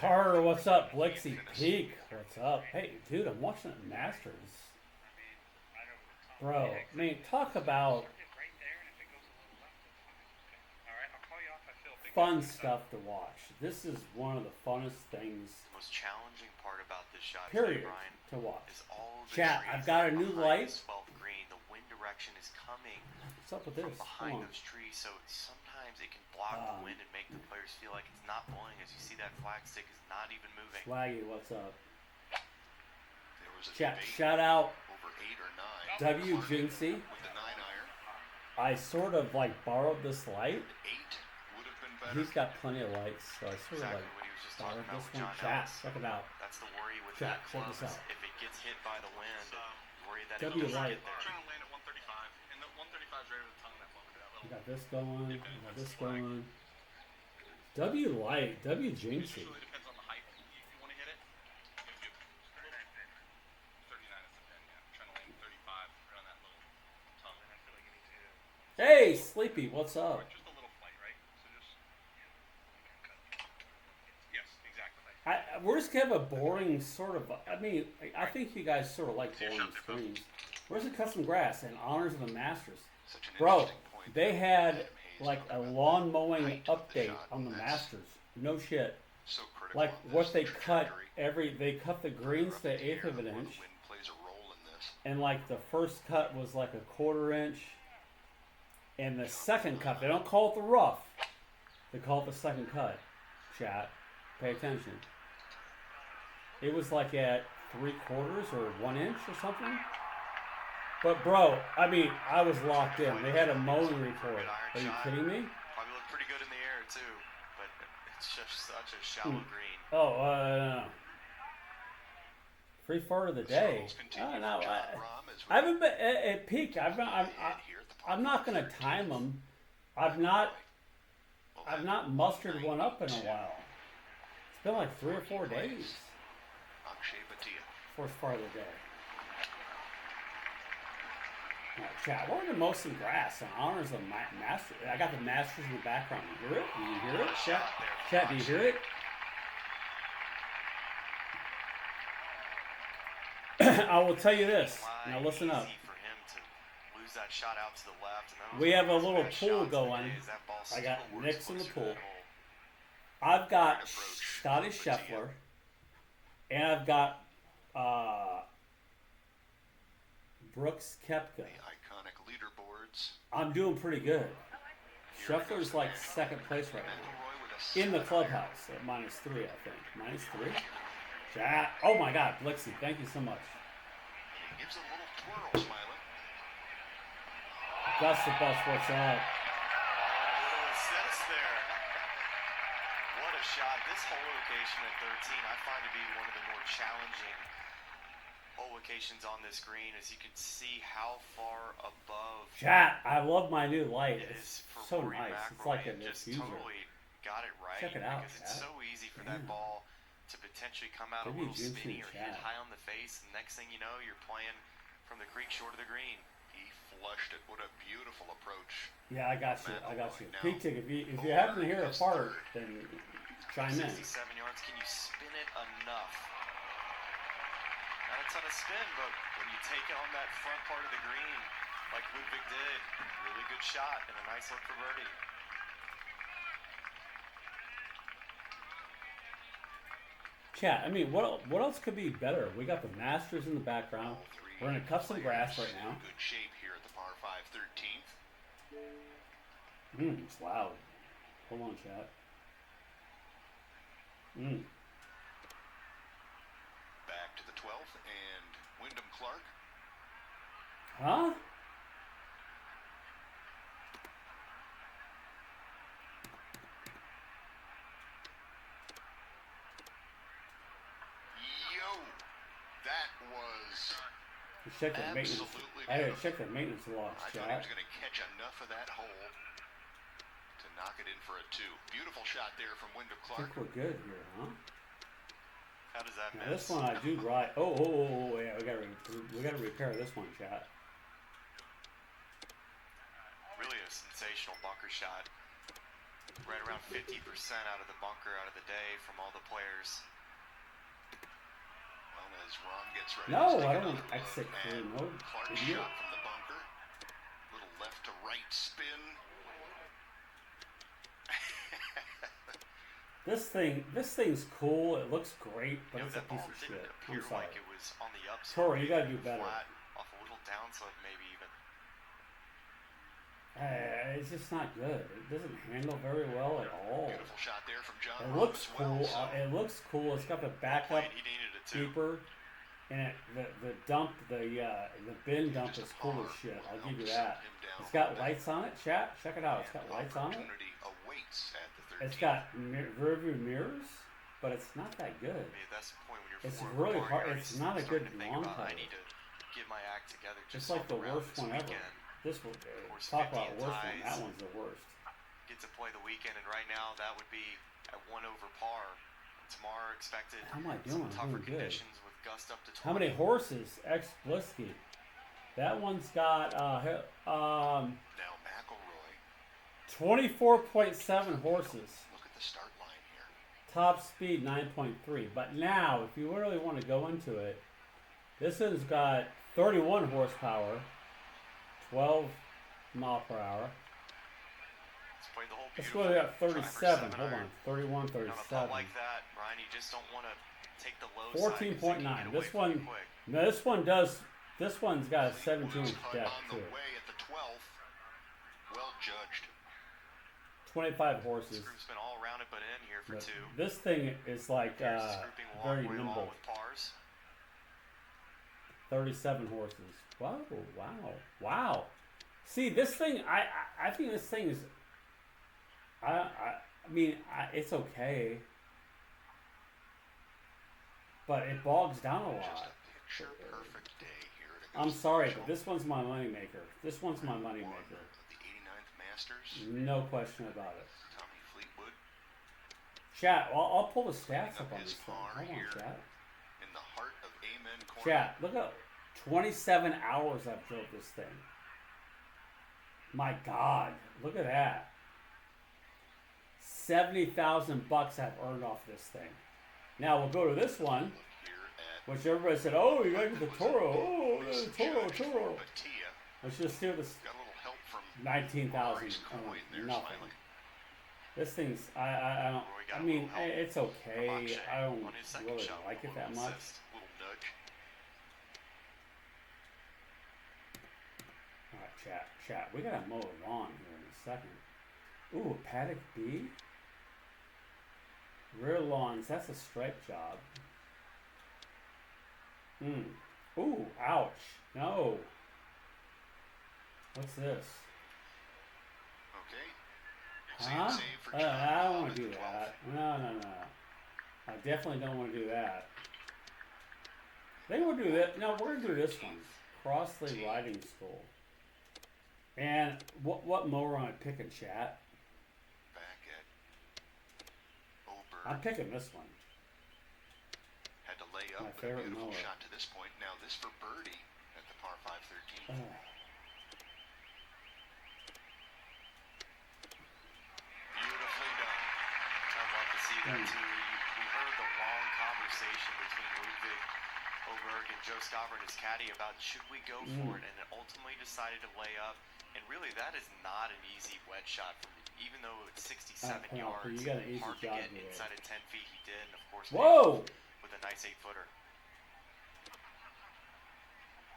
Carter, what's up? Blixie Peak, what's up? Hey, dude, I'm watching the Masters. Bro, I mean, talk about fun stuff to watch. This is one of the funnest things, The most challenging part about this shot today, period, Brian, to watch. is all the Chat, trees I've got a that are new behind light. this 12th green. The wind direction is coming What's up with this? from behind Hold on. those trees, so sometimes it can block the wind and make the players feel like it's not blowing. As you see, that flag stick is not even moving. Swaggy, what's up? There was a Chat, debate shout out over 8 or 9. W Jinxie. With the 9-iron, I sort of like borrowed this light. 8 would have been better. He's got plenty of lights, so I sort of Exactly like what he was just borrowed talking about this with one. John Chat, Ellis. check it out. That's the worry with Chat, that check club this is out. if it gets hit by the wind, worry that W it doesn't light. get there. Trying to land at 135, and the 135 is right over the tongue of that bumper. That We little. got this going. We got this going. W light, W Jinxie. Usually depends on the height you want to hit it. If you 39 is the pin, yeah. Trying to land 35 around that little tongue. I feel like you need to. Hey, Sleepy, what's up? Just a little flight, right? So just. Yes, exactly. We're just kind of a boring sort of. I mean, I think you guys sort of like boring screens. Where's the custom grass and honors of the Masters? Such an Bro, interesting point they there. had Adam Hayes like a talking about lawn the mowing height of the update shot, on the and that's Masters. No shit. So critical Like on what this they cut trajectory. they cut the greens Up to in the eighth air of an where the inch, wind plays a role in this. and like the first cut was like a quarter inch, and the second cut, they don't call it the rough, they call it the second cut. Chat, pay attention. It was like at 3/4 or 1 inch or something. But bro, I mean, I was locked in. They had a mowing report. Are you kidding me? Probably look pretty good in the air too, but it's just such a shallow green. Oh, free fart of the day. Struggles continue No, for John Rahm as we I haven't been at peak. head here at the par I'm not five gonna 13th. time them. I've not Well, I've that not mustered one up in a 92. while. It's been like 3 or 4 days. Akshay Bhatia. First part of the day. Now, chat, what are the most in grass in honors of my master? I got the Masters in the background. You hear it? Do you hear it? What a Chat, shot there from chat, do you hear it? I will tell you this. Now listen up. Easy for him to lose that shot out to the left. And that was We have a one of his little best pool shots going. today, as that ball I got still Nick's in the works pool. closer to that hole. I've got Great approach Scotty from Bhatia. Scheffler, and I've got Brooks Koepka. The iconic leaderboards. I'm doing pretty good. Here we go, Scheffler's like second place right now. McIlroy with a In the 7-iron. clubhouse at -3, I think. -3? Chat. Oh my god, Blixie, thank you so much. And he gives a little twirl, smiling. Gus the Bus, what's up? Oh, a little assist there. What a shot. This hole location at 13, I find to be one of the more challenging hole locations on this green, as you can see how far above Chat, I love my new light. it It's is for so Rory nice. It's McIlroy, like a and just diffuser. totally got it right. Check it out, because it's chat. so easy for Yeah. that ball to potentially come out a Maybe little Juicy spinny or hit chat. high on the face, and next thing you know, you're playing from the creek shore to the green. He flushed it. What a beautiful approach. Yeah, I got you. I got you. Now, Pete, if you happen to hear a fart, then chime in. 67 yards. Can you spin it enough? Not a ton of spin, but when you take it on that front part of the green, like Ludwig did, really good shot and a nice look for birdie. Chat, I mean, what else could be better? We got the Masters in the background. All three We're in a custom grass players right now. in good shape here at the par 5 13th. It's loud. Hold on, chat. Back to the 12th and Wyndham Clark. Huh? Yo, that was. You check the maintenance. Absolutely I gotta beautiful. check the maintenance logs, I thought he chat. was going to catch enough of that hole to knock it in for a 2. Beautiful shot there from Wyndham I Clark. think we're good here, huh? How does that Now miss? this one I do right. Oh, yeah, we gotta repair this one, chat. Really a sensational bunker shot. right around 50% out of the bunker, out of the day from all the players. Well, as Ron gets ready No, to I take don't another exit look through at mode. Clark's Idiot. shot from the bunker. Little left to right spin. This thing's cool. It looks great, but it's a that piece ball of didn't shit. appear I'm sorry. like it was on the upside. Toro, you Maybe gotta do better. Flat, off a little downslope, maybe even. It's just not good. It doesn't handle very well at all. Beautiful shot there from John. It Rahm looks as well, cool. so It looks cool. It's got the backup He needed it too. keeper, and the dump, the bin dump is cool as shit. I'll give you that. It's got lights on it. Chat, check it out. It's got lights on it. Opportunity awaits at the 13th. It's got rear view mirrors, but it's not that good. Maybe that's the point when you're It's four really over hard. par, It's you're not a starting good to think long about, putter. I need to get my act together. It's Just like the on round worst this one ever. weekend. This one, course, talk 50 about and worst one. ties. That one's the worst. Get to play the weekend, and right now that would be at 1 over par. Tomorrow expected How am I some doing? I'm tougher doing good. conditions with gust up to 20. How many horses? Ex Blisky. That one's got Now McElroy. 24.7 horses. Look at the start line here. Top speed 9.3. But now, if you really want to go into it, this one's got 31 horsepower, 12 mile per hour. Let's play the whole Let's beautiful go to that 37. driver Hold 7 on. 31, On a putt 37. like that, Brian, you just don't want to take the low side 'cause they can 14.9. get away This from you one, quick. no, this one does. This one's got a Lee 17-inch Woods deck on the too. way at the 12th. Well judged. 25 horses. This group's been all around it but in here for But two. this thing is like Here's this grouping a long very way long nimble. with pars. 37 horses. Wow, wow, wow. See, this thing, I think this thing is, it's okay. But it bogs down a Just lot. a picture perfect day here at I'm Augusta sorry, National. but this one's my moneymaker. This one's my One moneymaker. of the 89th Masters. No question about it. Tommy Fleetwood Chat, I'll pull the stats Cleaning up up on his this thing. par Hold on, here. chat. in the heart of Amen Corner. Chat, look at 27 hours I've drove this thing. My God, look at that. $70,000 I've earned off this thing. Now we'll go to this one, Look here at which everybody said, oh, you got the was a Toro. Oh, misjudged the Toro, for Toro. Batia. Let's just see what this Got a little help from 19,000. Maurice Coyne there Nothing. smiling. This thing's, I don't, Roy got I a mean, little help it's okay. from Akshay I don't on his second really shot, like it a that little much. assist. Little nudge. All right, chat. We gotta mow the lawn here in a second. Ooh, paddock B. Rear lawns. That's a stripe job. Ooh, ouch. No. What's this? Okay. Huh? Save for John I don't Rahm want at to do the 12th. that. No. I definitely don't want to do that. They will do that. No, we're gonna do this one. Crossley Riding School. And what mower am I picking, chat? Back at Oberg. I'm picking this one. Had to lay up My but a favorite beautiful mower. shot to this point. Now this for birdie at the par 5 13. Beautifully done. I love to see that too. We heard the long conversation between Ludwig Oberg and Joe Stauber and his caddy about should we go for it, and then ultimately decided to lay up. And really, that is not an easy wedge shot. Even though it's 67 Penalty. yards, You got an easy hard to job get today. inside of 10 feet. He did, and of course, Whoa! with a nice 8-footer.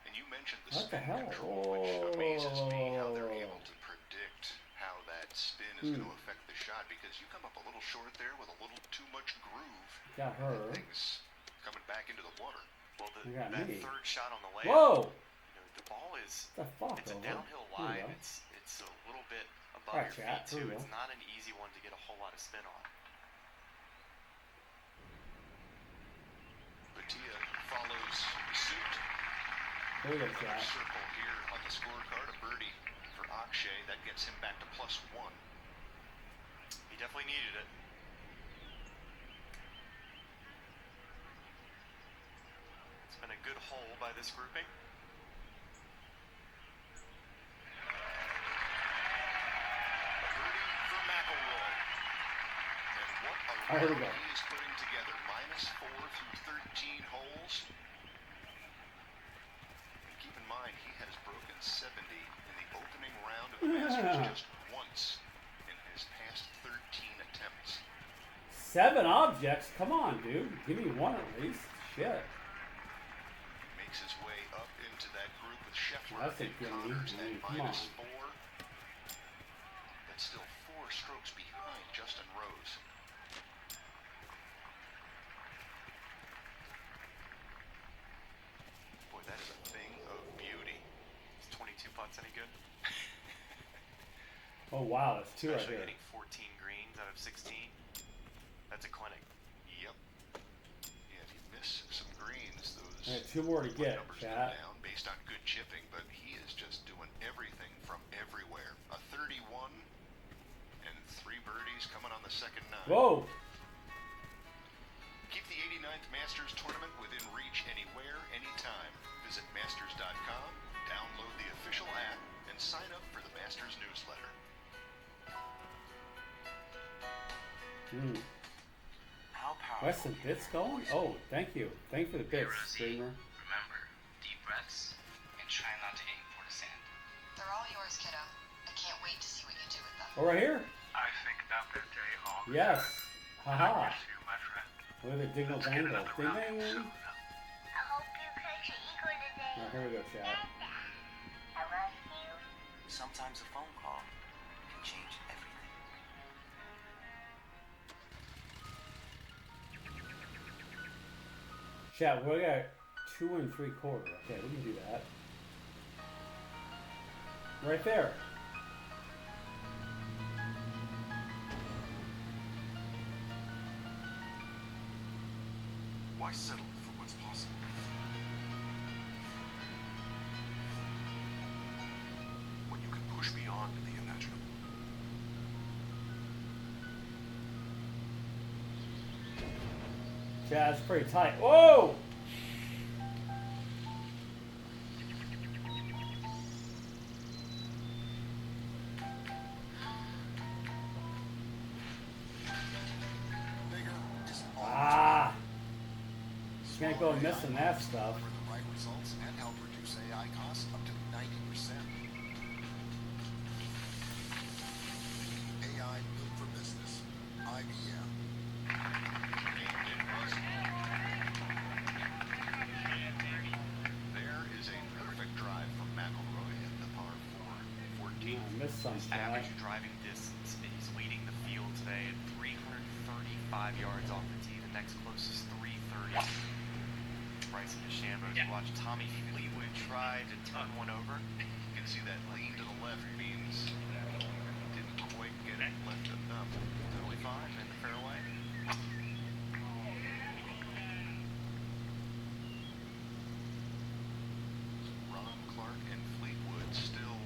And you mentioned the What the spin hell? control, which amazes me how they're Oh. able to predict how that spin is going to affect the shot, because you come up a little short there with a little too much groove. Got her. Things coming back into the water. Well, You got that me. third shot on the layup, Whoa! the ball is What the fuck? it's a over? downhill Here we line. go. It's a little bit above Alright, your chat, feet here too. we It's go. not an easy one to get a whole lot of spin on. Batia follows suit. Here we go, Another chat. circle here on the scorecard. A birdie for Akshay. That gets him back to +1. He definitely needed it. It's been a good hole by this grouping. A birdie for McElroy. here we go. He is putting together -4 through 13 holes. And keep in mind, he has broken 70 in the opening round of the Masters just once in his past 13 attempts. 7 objects? Come on, dude. Give me one at least. Shit. Makes his way up into that group with Scheffler That's a and gimme. Connors I mean, at come on. -4. That's still 4 strokes behind Justin Rose. Boy, that is a thing of beauty. Is 22 putts any good? Oh, wow. That's 2 right Especially here. hitting 14 greens out of 16. That's a clinic. Yep. Yeah, if you miss some greens, those I got 2 more to get, numbers go chat. down based on good chipping, but he is just doing everything from everywhere. A 31 and 3 birdies coming on the second 9. Whoa. Keep the 89th Masters Tournament within reach anywhere, anytime. Visit Masters.com, download the official app, and sign up for the Masters newsletter. Hmm. How powerful. What's some bits going? Oh, thank you. Thank you for the bits, Rosie, streamer. remember, deep breaths and try not to aim for the sand. They're all yours, kiddo. I can't wait to see what you do with them. Oh, right here? I think about that day all the Yes. time. I Haha. miss you, my friend. Look at the dingle Let's get dangle. another Ding round ding. soon. I hope you catch an eagle today. Oh, here we go, chat. I love you. Sometimes a phone call can change everything. Chat, we got 2 3/4. Okay, we can do that. Right there. Why settle for what's possible? When you can push beyond the imaginable. Chat, it's pretty tight. Whoa! Bigger is Ah! Can't go missing that stuff. For the right results and help reduce AI costs up to 90%. AI built for business. IBM. There is a perfect drive from McElroy at the par 4. 14. Missed some, His chat. average driving distance, he's leading the field today at 335 yards off the tee. The next closest 330. Bryson DeChambeau. Yeah. Watch Tommy Fleetwood try to turn one over. You can see that lean to the left means didn't quite get it left enough. Totally fine in the fairway. Ron, Clark, and Fleetwood still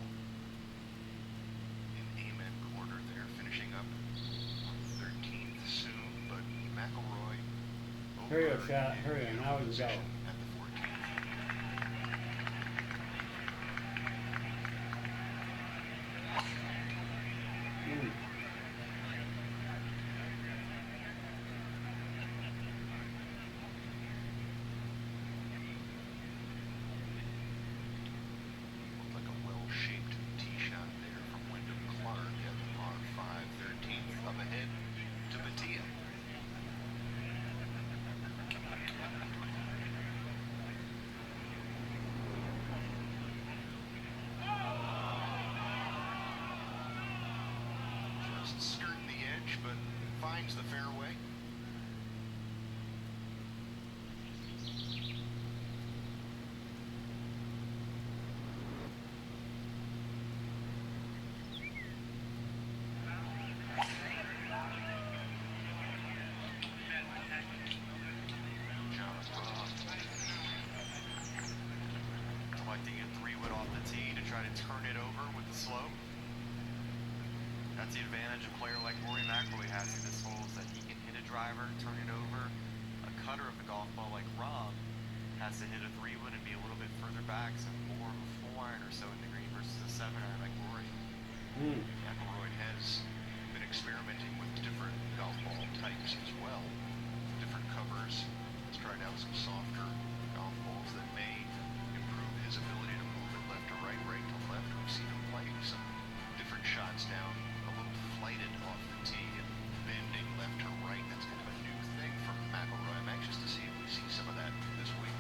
in Amen quarter there, finishing up 13th soon, but McElroy Here you go, chat. Here we go. Now we can go. position at the 14th. Mm. Looked like a well-shaped tee shot there from Wyndham Clark at the par 5, 13th, up ahead to Batia. Just skirting the edge, but finds the fairway. John Rahm Collecting a 3-wood off the tee to try to turn it over with the slope. That's the advantage a player like Rory McIlroy has in this hole, is that he can hit a driver, turn it over. A cutter of the golf ball like Rahm has to hit a 3-wood and be a little bit further back, so more of a 4-iron or so in the green versus a 7-iron like Rory. Mm. McElroy has been experimenting with different golf ball types as well. Different covers. He's tried out some softer golf balls that may improve his ability to move it left to right, right to left. We've seen him playing some different shots down a little flighted off the tee and bending left to right. That's kind of a new thing from McIlroy. I'm anxious to see if we see some of that this week.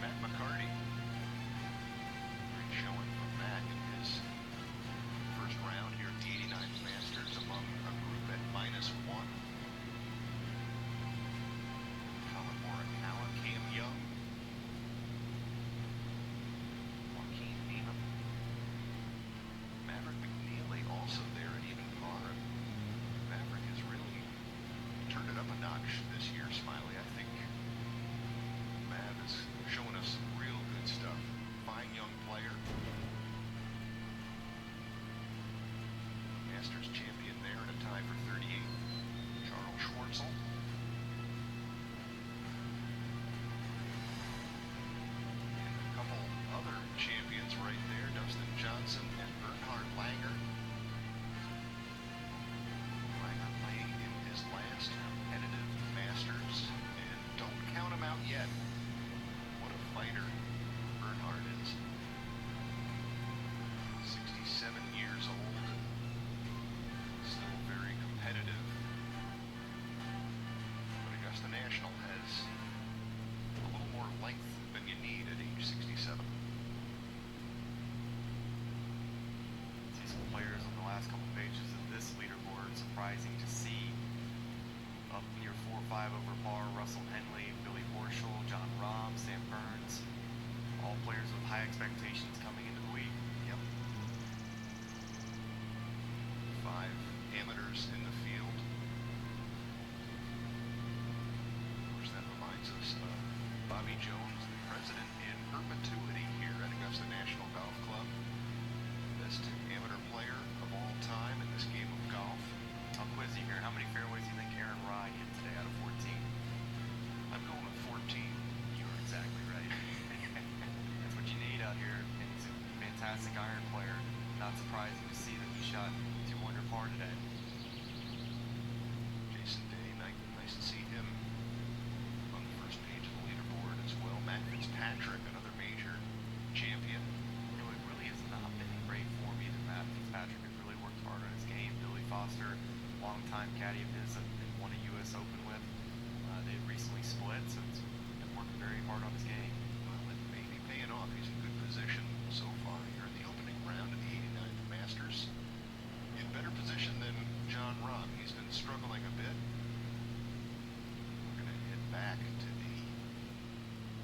Matt McCarty. Great showing from Matt in his first round here at the 89th Masters among a group at -1. Colin Morikawa, Cam Young, Joaquin Niemann, Maverick McNeely also there at even par. Maverick has really turned it up a notch this year, Smiley. I think Mav is showing us some real good stuff. Fine young player. Masters champion there in a tie for 38th. Charles Schwartzel. And a couple other champions right there. Dustin Johnson and Bernhard Langer. Langer playing in his last competitive Masters. And don't count him out yet. What a fighter Bernhard is. 67 years old and still very competitive. But Augusta National has a little more length than you need at age 67. See some players on the last couple pages of this leaderboard. Surprising to see. Up near 4 or 5 over par. Russell Henley, Billy Horschel, John Rahm, Sam Burns. All players with high expectations coming into the week. Yep. 5 amateurs in the field. Of course, that reminds us of Bobby Jones, the president in perpetuity here at Augusta National Golf Club. Best amateur player of all time in this game of golf. I'll quiz you here. How many fairways do you think Aaron Rye hit today out of 14? I'm going with 14. You are exactly right. That's what you need out here. And he's a fantastic iron player. Not surprising to see that he shot 2 under par today. Jason Day, nice to see him on the first page of the leaderboard as well. Matt Fitzpatrick, another major champion. You know, it really has not been in great form either. Matt Fitzpatrick has really worked hard on his game. Billy Foster, longtime caddy of his, that won a U.S. Open with. They recently split, so it's been working very hard on his game. Well, it may be paying off. He's in good position so far here in the opening round of the 89th Masters. In better position than John Rahm. He's been struggling a bit. We're going to head back to the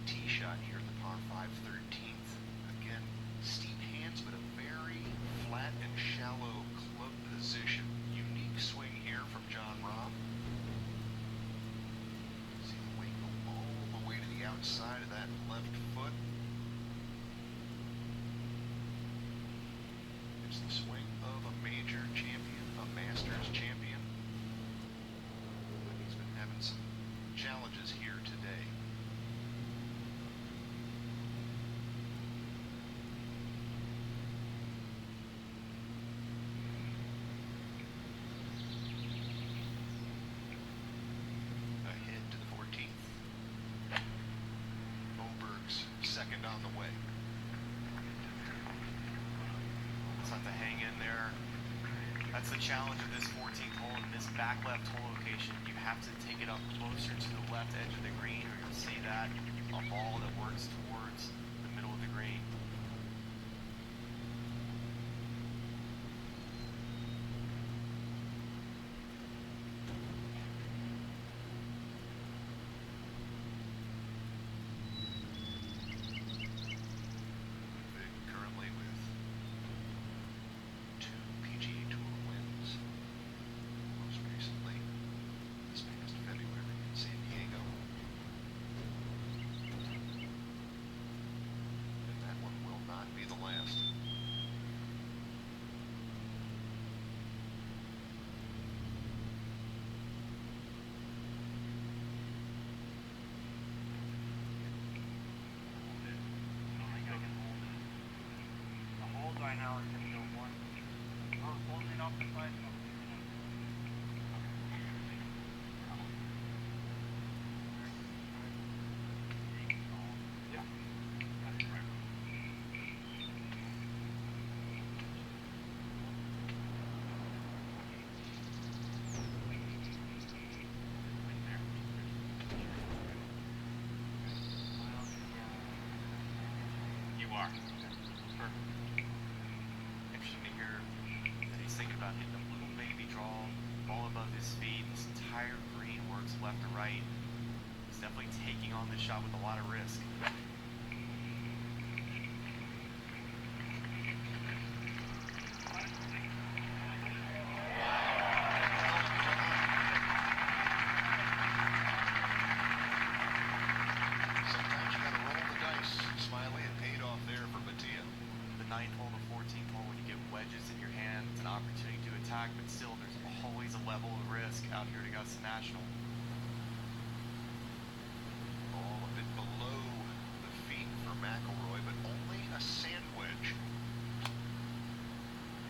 tee shot here at the par 5 13th. Again, steep hands, but a very flat and shallow club position. Unique swing here from John Rahm. See the weight go all the way to the outside of that left foot. It's the swing of a major champion, a Masters champion. But he's been having some challenges here today. Ahead to the 14th. Oberg's second on the way. Just have to hang in there. That's the challenge of this 14th hole. In this back left hole location, you have to take it up closer to the left edge of the green, or you'll see that a ball that works towards the middle of the green. Ludwig currently with 2 PGA Tour wins. Most recently, this past February in San Diego. are. Perfect. Interesting to hear that he's thinking about hitting a little baby draw, ball above his feet. This entire green works left to right. He's definitely taking on this shot with a lot of risk. Sometimes you gotta roll the dice. Smiley, it paid off there for Mattia. The 9th hole, the 14th hole, when you get wedges in your hand, it's an opportunity to attack, but still there's always a level of risk out here at Augusta National. Ball a bit below the feet for McElroy, but only a sand wedge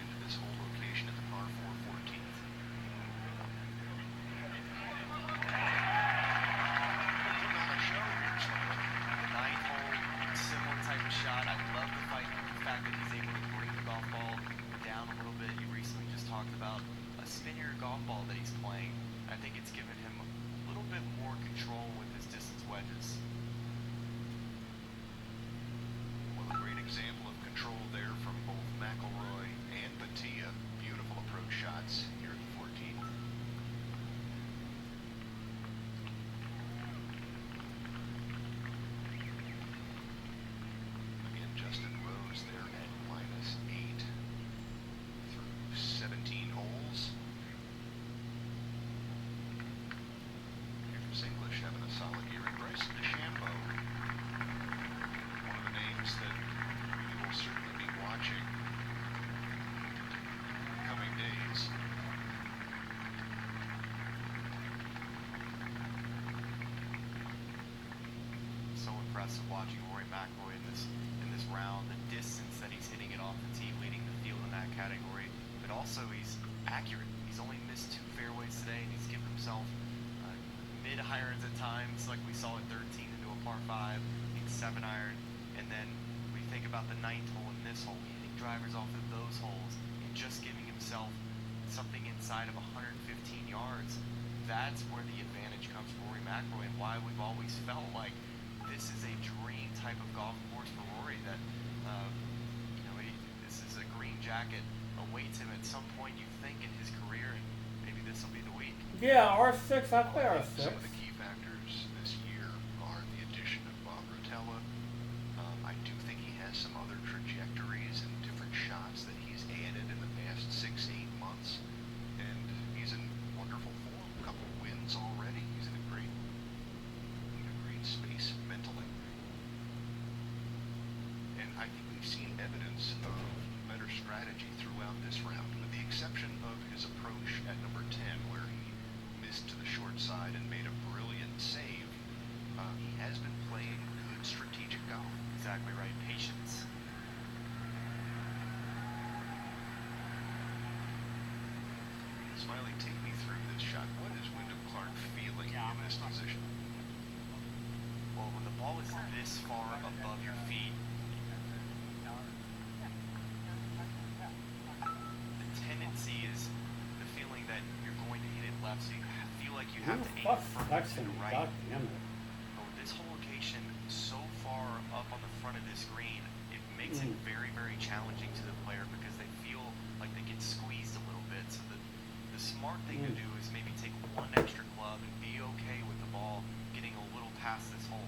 into this hole location at the par 4 14th. Putting on a show here, Smiley. The 9th hole, similar type of shot. I love the fact that he's able to bring the golf ball down a little bit. You recently just talked about a spinnier golf ball that he's playing. I think it's given him a little bit more control with his distance wedges. Well, a great example of control there from both McElroy and Mattia. Beautiful approach shots here at the 14th. Again, Justin Rose there at -8 through 17 holes. Here's English having a solid year. And Bryson DeChambeau, one of the names that we will certainly be watching in coming days. So impressive watching Rory McIlroy in this round. The distance that he's hitting it off the tee, leading the field in that category. But also he's accurate. He's only missed 2 fairways today, and he's given himself mid-irons at times, like we saw at 13 into a par 5, hitting 7-iron. And then we think about the 9th hole and this hole, hitting drivers off of those holes and just giving himself something inside of 115 yards. That's where the advantage comes for Rory McIlroy, and why we've always felt like this is a dream type of golf course for Rory. That this is a green jacket awaits him at some point. You think in his career, and maybe this will be the week. Yeah, R6. I play R6. Some of the key factors this year are the addition of Bob Rotella. I do think he has some other trajectories and different shots that he's added in the past 6-8 months, and he's in wonderful form. A couple wins already. He's in a great space mentally. And I think we've seen evidence of better strategy throughout this round, with the exception of his approach at number 10, where he missed to the short side and made a brilliant save. He has been playing good strategic golf. Exactly right. Patience. Smiley, take me through this shot. What is Wyndham Clark feeling in this position? Well, when the ball is this far above your feet, the tendency is the feeling that you're going to hit it left, so you feel like you have to aim firmly to Texan? the God right. damn it. But with this whole location so far up on the front of this green, it makes it very, very challenging to the player because they feel like they get squeezed a little bit. So the smart thing to do is maybe take one extra club and be okay with the ball getting a little past this hole.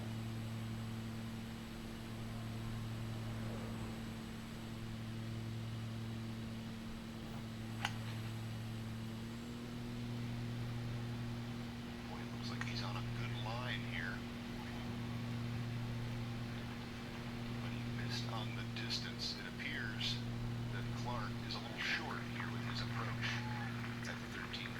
Boy, it looks like he's on a good line here. But he missed on the distance. It appears that Clark is a little short here with his approach at the 13th.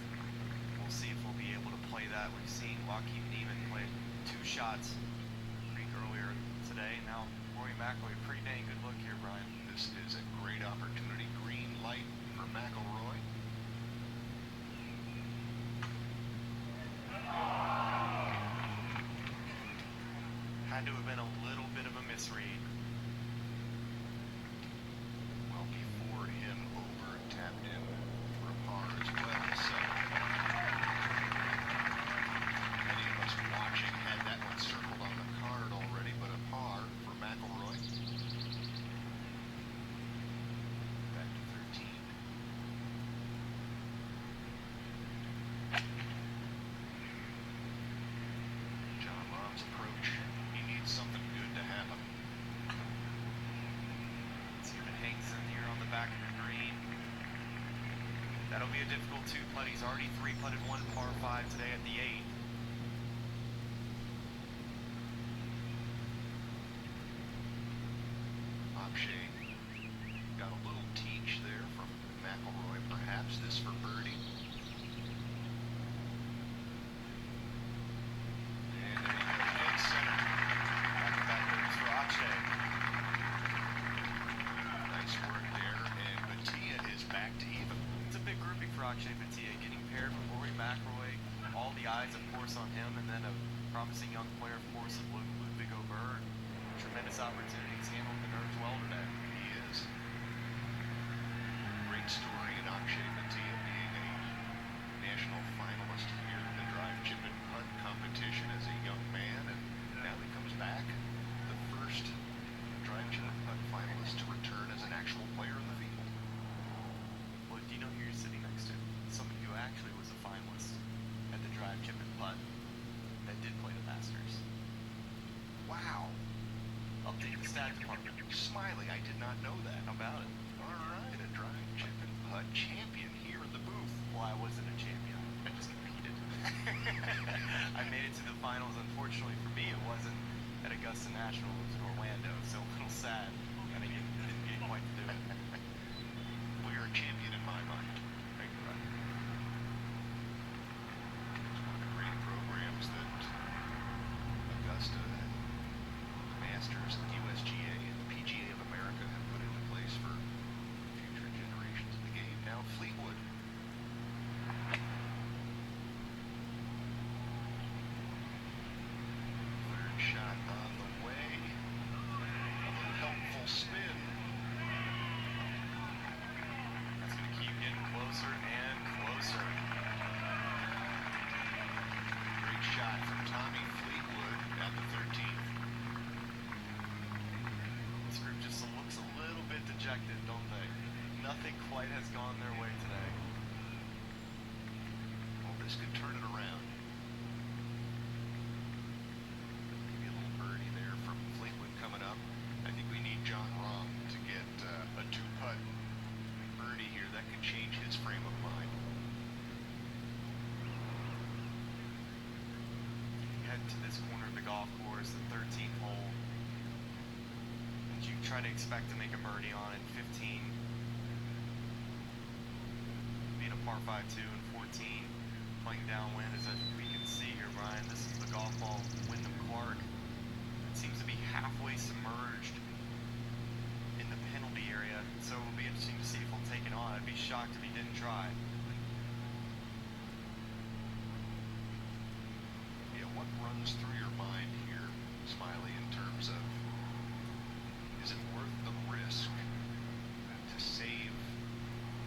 We'll see if we'll be able to play that. We've seen Joaquin Neiman play 2 shots a week earlier today. Now Rory McIlroy, pretty dang good look here, Brian. This is a great opportunity. Green light for McElroy. Had to have been a little bit of a misread. Well, before him, over tapped in for a par as well. So many of us watching had that one circled on the card already, but a par for McElroy. That'll be a difficult two putt. He's already three putted one par 5 today at the 8. Akshay got a little teach there from McElroy, perhaps this for birdie. And there you go, dead center. Back-to-back birdies for Akshay. Nice work there, and Batia is back to even. It's a big grouping for Akshay Bhatia, getting paired with Rory McIlroy. All the eyes, of course, on him, and then a promising young player, of course, of Ludwig Gobert. Tremendous opportunities, handled the nerves well today. He is. Great story in Akshay Bhatia being a national finalist here in the drive, chip, and putt competition as a young man, and now he comes back, the first drive, chip, and putt finalist to return as an actual player in the field. Well, do you know who you're sitting next to? Somebody who actually was a finalist at the drive, chip, and putt that did play the Masters. Wow. Update the stat department. Smiley, I did not know that. How about it? All right, a drive, chip, and putt champion here in the booth. Well, I wasn't a champion. I just competed. I made it to the finals. Unfortunately for me, it wasn't at Augusta National. It was in Orlando. So a little sad. I mean, didn't get quite to do it. Well, you're a champion in my mind. Thank you, Ryan. It's one of the great programs that Augusta and the Masters, the USGA, and the PGA of America have put into place for future generations of the game. Now Fleetwood. Third shot on the way. A little helpful spin. That's going to keep getting closer and closer. Great shot from Tommy Fleetwood at the 13th. This group just looks a little bit dejected, don't they? Nothing quite has gone their way today. Well, this could turn it around. Maybe a little birdie there from Fleetwood coming up. I think we need John Rahm to get a two-putt birdie here. That could change his frame of mind. Head to this corner of the golf course, the 13th hole, that you try to expect to make a birdie on in 15. Being a par 5 2 and 14, playing downwind, as we can see here, Brian. This is the golf ball, Wyndham Clark. It seems to be halfway submerged in the penalty area, so it'll be interesting to see if he'll take it on. I'd be shocked if he didn't try. Yeah, what runs through your mind here, Smiley, in terms of, is it worth the risk to save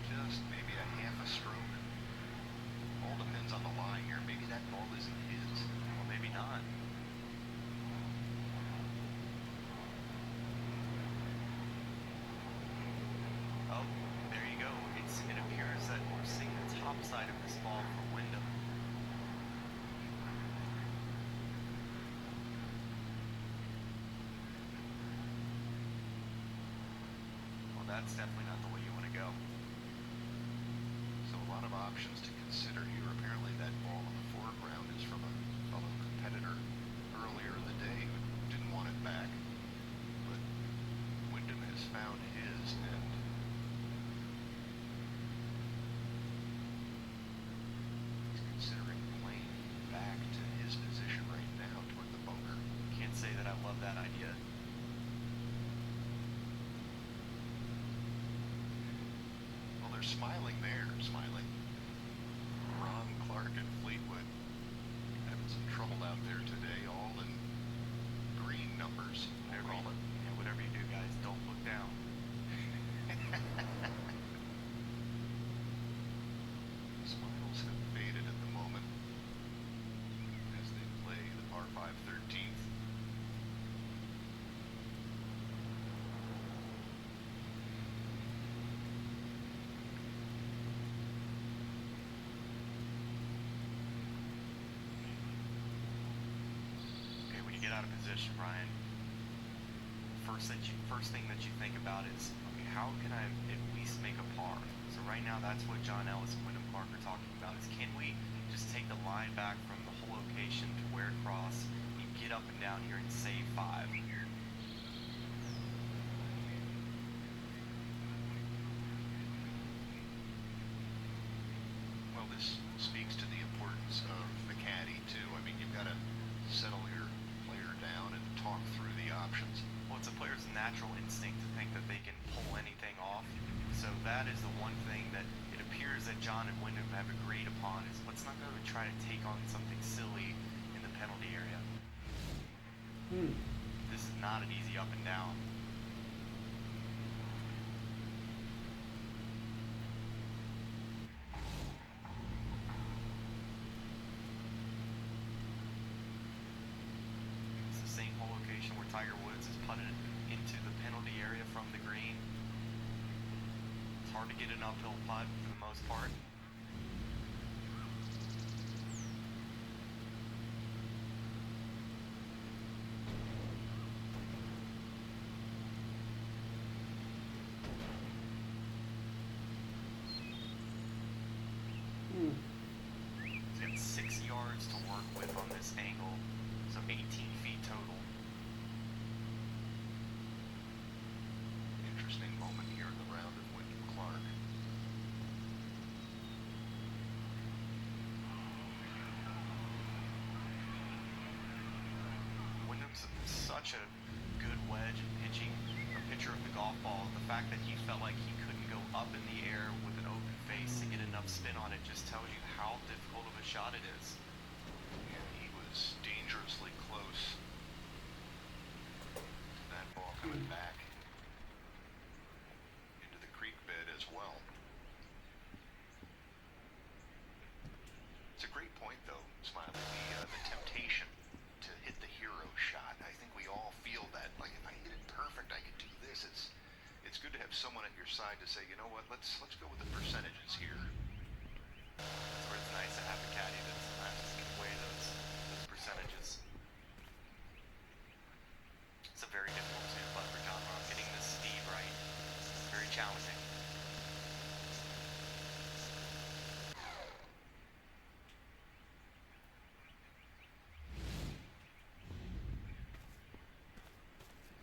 just maybe a half a stroke? All depends on the lie here. Maybe that ball isn't his. Well, maybe not. Oh, there you go. It appears that we're seeing the top side of this ball for Wyndham. Well, that's definitely not the way you want to go. So a lot of options to consider here. Apparently that ball in the foreground is from a fellow competitor earlier in the day who didn't want it back. But Wyndham has found his, and he's considering playing back to his position right now toward the bunker. Can't say that I love that idea. Well, they're smiling there, smiling. Ron, Clark, and Fleetwood having some trouble out there today, all in green numbers. Whatever Call you, it. yeah, whatever you do, guys, don't look down. Smiles have faded at the moment as they play the par 5 13th. Okay, when you get out of position, Brian, first thing that you think about is, okay, how can I at least make a par? So right now, that's what John Ellis and Wyndham Clark are talking about, is can we just take the line back from the whole location to where cross and get up and down here and save 5? Well, this speaks to the importance of the caddy, too. I mean, you've got to settle your player down and talk through the options. Well, it's a player's natural instinct to think that they can pull anything off. So that is the one thing that it appears that John and Wyndham have agreed upon, is let's not go and try to take on something silly in the penalty area. This is not an easy up and down. It's the same hole location where Tiger Woods has putted into the penalty area from the green. It's hard to get an uphill putt for the most part. He's got 6 yards to work with on this angle, so 18 feet total. Interesting moment here in the round of Wyndham Clark. Wyndham's such a good wedge and pitcher of the golf ball. The fact that he felt like he couldn't go up in the air with an open face to get enough spin on it just tells you how difficult of a shot it is. And he was dangerously close to that ball coming back into the creek bed as well. It's a great point, though, Smiley. The temptation to hit the hero shot. I think we all feel that. Like, if I hit it perfect, I could do this. It's good to have someone at your side to say, you know what, let's go with the percentages here. That's where it's nice to have a caddy that sometimes can weigh those percentages. It's a very difficult two putt for John Rahm. Getting the speed right, very challenging.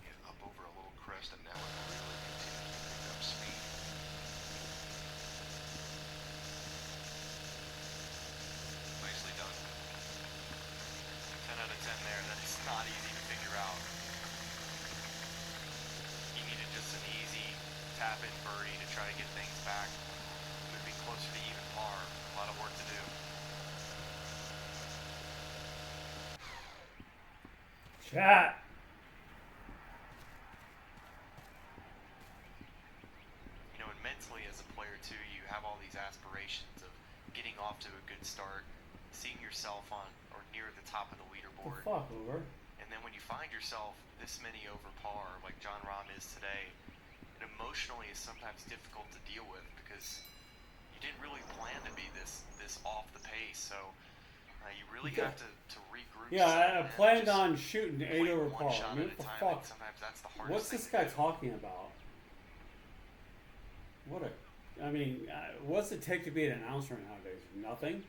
Yeah, up over a little crest, and now it really continues to pick up speed. Nicely done. 10 out of 10 there. That's not easy to figure out. He needed just an easy tap-in birdie to try to get things back. Could be closer to even par. A lot of work to do. Chat. You know, and mentally as a player too, you have all these aspirations of getting off to a good start, seeing yourself on or near the top of the The leaderboard. fuck over. And then when you find yourself this many over par, like John Rahm is today, it emotionally is sometimes difficult to deal with because you didn't really plan to be this off the pace. So you really have to regroup. Yeah, I and planned just on shooting 8 play over one par. shot I mean, at what a the time, fuck? and sometimes that's the hardest What's thing this to guy do. talking about? What's it take to be an announcer nowadays? Nothing?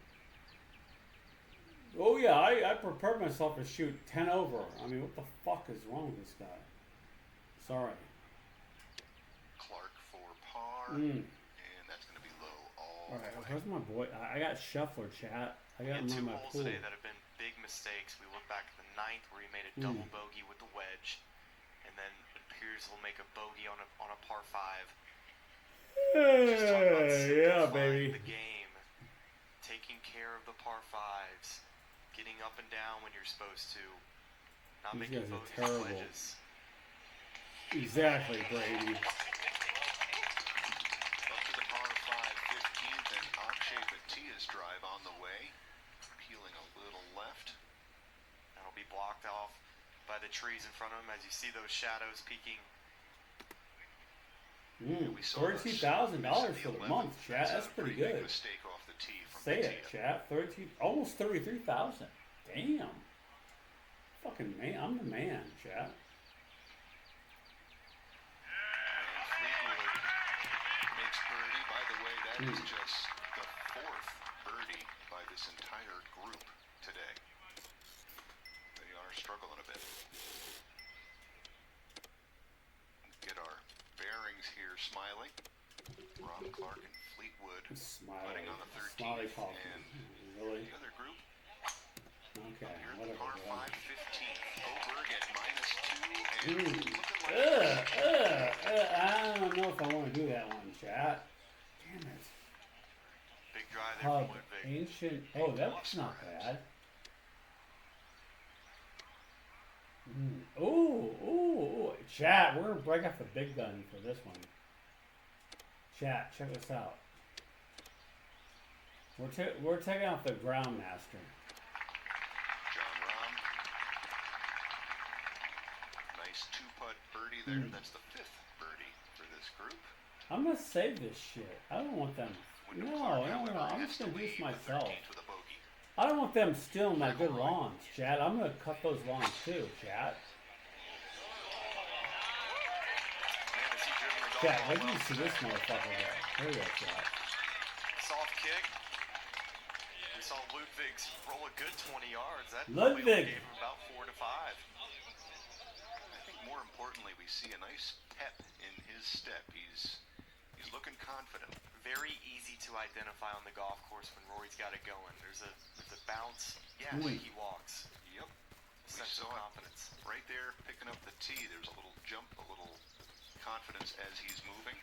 Oh yeah, I prepared myself to shoot 10 over. I mean, what the fuck is wrong with this guy? Sorry. Clark for par, Mm. and that's going to be low all Alright, the way. where's my boy? I got Scheffler, chat. I got We had him two on my holes pool. today that have been big mistakes. We look back at the ninth where he made a double bogey with the wedge, and then it appears he'll make a bogey on a par 5. Just talk about Yeah, simplifying baby. the game, taking care of the par 5s, getting up and down when you're supposed to, not These making guys are bogeys terrible. and wedges. Exactly, Brady. Up to the par 5 15th, and Akshay Bhatia's drive on the way. Peeling a little left. That'll be blocked off by the trees in front of him as you see those shadows peeking. We saw those $32,000 for the 11th. month, chat. That's a pretty big good. mistake off the tee from Say Bhatia. it, chat. Almost 33,000. Damn. Fucking man, I'm the man, chat. And Fleetwood makes birdie. By the way, That is just the fourth birdie by this entire group today. They are struggling a bit. Get our bearings here smiling. Rob Clark and Fleetwood putting on the 13th. And Really? the other group Okay, here at the whatever. par 5 15th. Oberg at -2 and Ooh. looking like I don't know if I want to do that one, chat. Damn it. Big drive there Hub, from Ludwig. ancient. Oh, that's not bad. Ooh. Chat, we're going to break off the big gun for this one. Chat, check this out. We're taking out the Groundmaster. John Rahm. Nice two-putt birdie there. That's the 5th birdie for this group. I'm going to save this shit. I don't want them. No. I'm just going to do this myself. With a bogey. I don't want them stealing my good lawns, Chad. I'm going to cut those lawns too, Chad. Chad, wait till you see this motherfucker go. Here we go, Chad. Soft kick. We saw Ludwig's roll a good 20 yards. That Ludwig. probably gave him about 4 to 5. I think more importantly, we see a nice pep in his step. He's looking confident. Very easy to identify on the golf course when Rory's got it going. There's a bounce the way he walks. Yep. Sense of confidence. Right there, picking up the tee. There's a little jump, a little confidence as he's moving.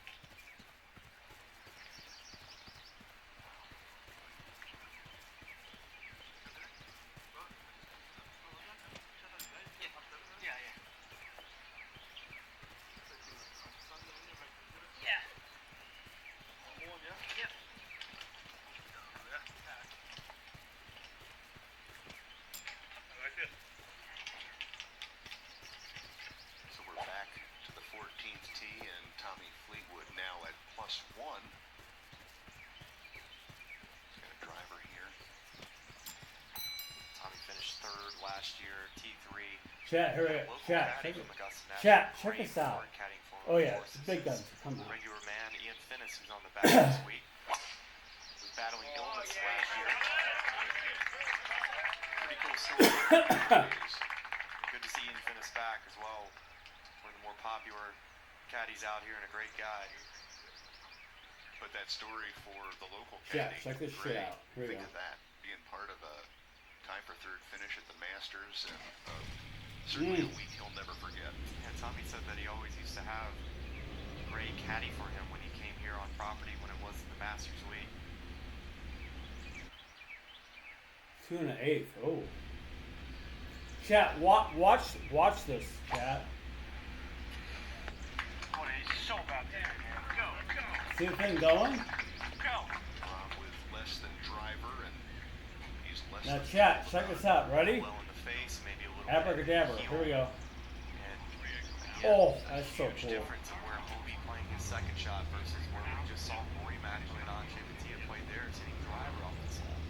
So we're back to the 14th tee, and Tommy Fleetwood now at +1. He's got a driver here. Tommy finished 3rd last year, T3. Chat, hurry up. Local Chat, caddy check from it. Augusta National. Chat, check Great this out. forward caddying for him, Oh of yeah, course. it's big guns. Come on. Regular man Ian Finnis, who's on the back this week, was battling illness last year. Pretty cool story. Good to see Ian Finnis back as well. One of the more popular caddies out here and a great guy. But that story for the local Yeah, caddy. check this Greg, shit out. Here we think go. of that, being part of a time for 3rd finish at the Masters, and certainly a week he'll never forget. Yeah, Tommy said that he always used to have Gray caddy for him when he came here on property when it was the Masters week. 2 1/8. Oh. Chat, watch this, chat. Oh, he's so about there, man. Go. See the thing going? Go. With less than driver, and he's less Now, than chat, check this out. Ready? Well in the face, maybe a little Abracadabra. bit Here we go. And Oh, that's so huge cool. difference in where Hobie playing his second shot versus where we just saw Rory McIlroy on Chip and Tia play theirs, hitting driver off the side.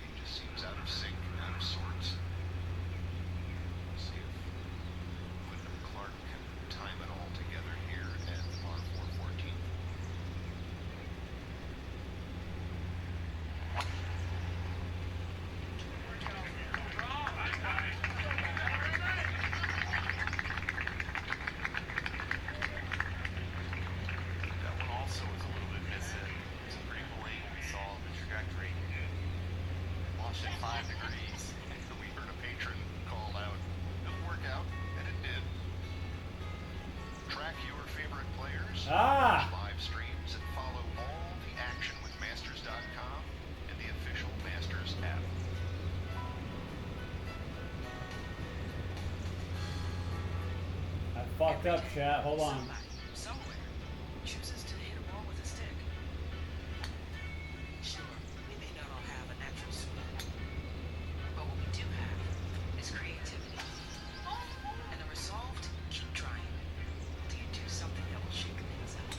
He just seems out of sync, out of sorts. We'll see if Wyndham Clark can time it all together here at par 414. That one also was a little bit missing. It was a pretty cool angle we saw of the trajectory. Launched at 5 degrees. So we heard a patron call out, "It'll work out," and it did. Track your favorite players, Ah! live streams, and follow all the action with Masters.com and the official Masters app. I fucked up, chat. Hold on. Somewhere chooses to hit a ball with a stick. Sure, we may not all have a natural swing, but what we do have is creativity and the resolve to keep trying till you do something that will shake things up.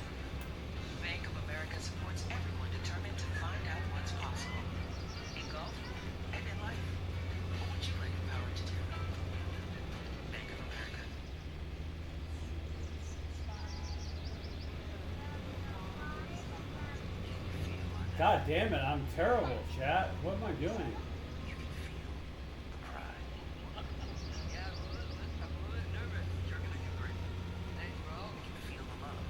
Bank of America supports everyone determined to find out what's possible in golf and in life. What would you like the power to do? Bank of America. God damn it, I'm terrible, chat. What am I doing? You can feel the pride. Yeah, I'm a little bit nervous. You're gonna do great. Thanks, bro. You can feel the love.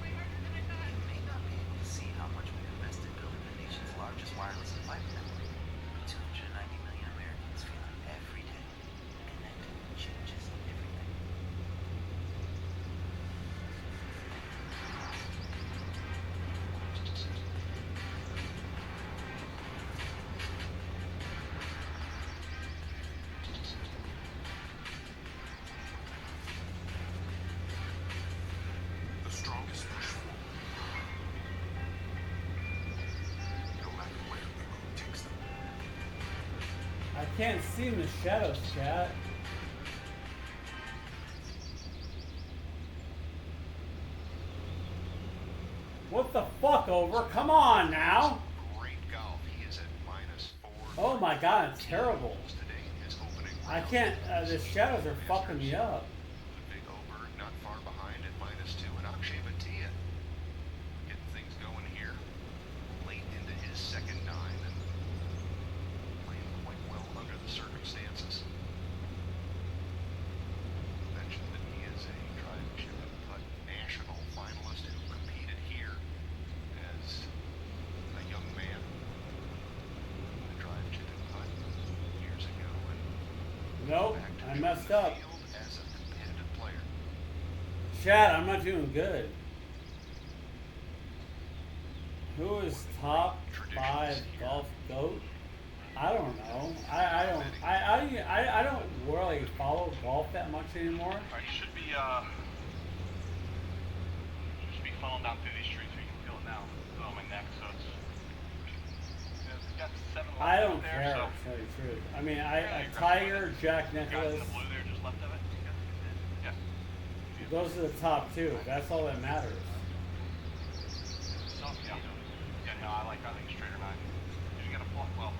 You may not be able to see how much we've invested building the nation's largest wireless and fiber network. 290 million Americans feel it every day. Connected changes everything. The strongest push forward. No matter where the road takes them. I can't see in the shadows, chat. What the fuck, over? Come on now. Great golf. He is at -4. Oh my god, it's terrible. Today in his opening I round. can't, the shadows are fucking me up. The big over not far behind at -2, and Akshay Bhatia getting things going here late into his second nine and playing quite well under the circumstances. Mentioned that he is a drive, chip, and putt national finalist who competed here as a young man in the drive, chip, and putt years ago, and Nope, back to I join messed the up. field as a competitive player. Chat, I'm not doing good. Who is top 5 golf GOAT? I don't know. I don't really follow golf that much anymore. Alright, you should be funneling down through these streets so you can feel it now. It's on my neck, so it's got 7 left I don't there, care, so to tell you the truth. I mean, Yeah, you're Tiger, Jack guys in Nicklaus, the blue there just left of it. Yeah. those are the top 2. That's all that matters. So, yeah. Yeah, no, I think straighter 9. You gotta play, well,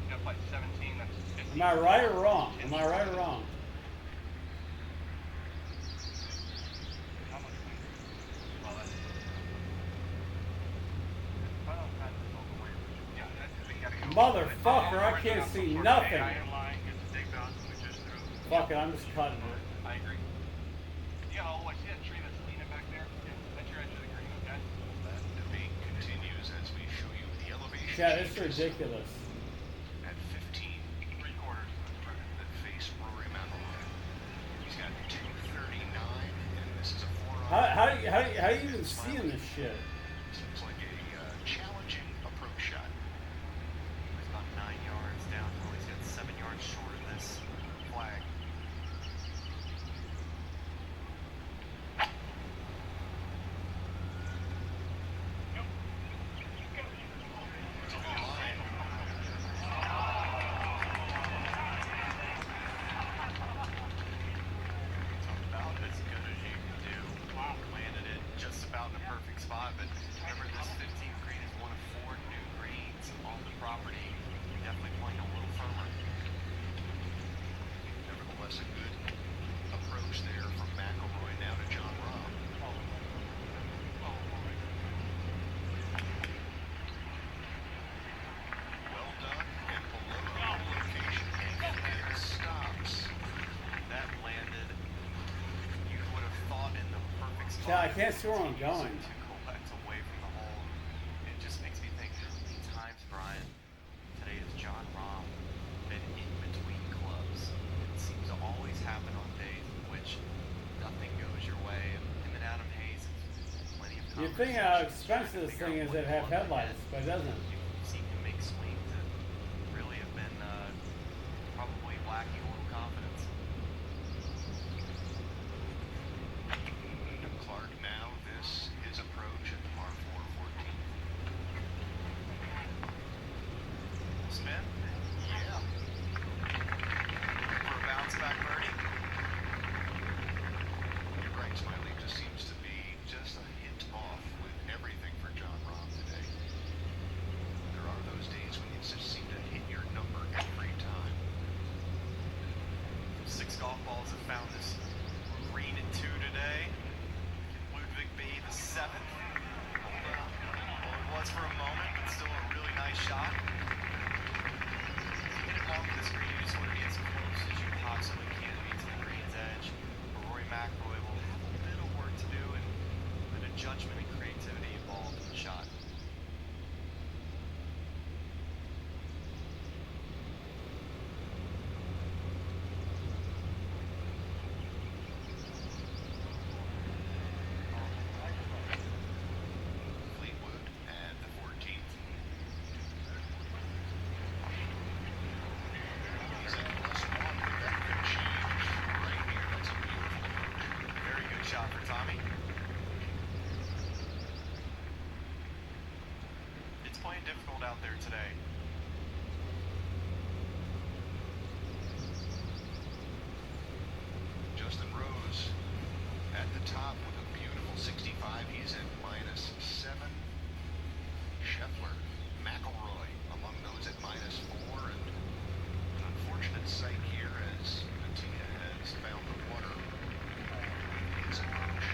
you gotta play 17, that's 50. Am I right or wrong? Am I right or wrong? How much weight? Well, that's I don't kind of overweight, but yeah, I think you gotta go. Motherfucker, I can't see nothing. Iron line, get the dig bounce, and we just threw. Fuck it, I'm just cutting it. I agree. Yeah, I'll see that tree that's leaning back there? Yeah, that's your edge of the green, okay? That debate continues as we show you the elevation Chat, it's changes ridiculous. at 15 3/4. that face Rory McIlroy. He's got 239, and this is a 4 How do you even see in this shit? Seems like a challenging approach shot. He's about 9 yards downhill. He's got 7 yards short of this flag. It's a good line. About as good as you can do. Landed it just about in a perfect spot, but remember this 15th green is one of 4 new greens on the property. Definitely playing a little firmer. Nevertheless, a good approach there from McIlroy now to John Rahm. Well done, and below the location, and stops. That landed, you would have thought in the perfect spot. Chat, I can't see where I'm going. To collect away from the hole. It just makes me think, how many times, Brian, today has John Rahm been in between clubs? It seems to always happen on days in which nothing goes your way. Him and Adam Hayes have plenty of You think how expensive this thing is that have headlights, but it doesn't. You've seen him make swings that really have been probably lacking a little confidence. Clark now, this his approach at the par 4 14. Spin Yeah. for a bounce back birdie. You're right, Smiley. Just seems to be just a hint off with everything for John Rahm today. playing difficult out there today. Justin Rose at the top with a beautiful 65. He's at -7. Scheffler, McElroy among those at -4. And an unfortunate sight here as Mattia has found the water in his approach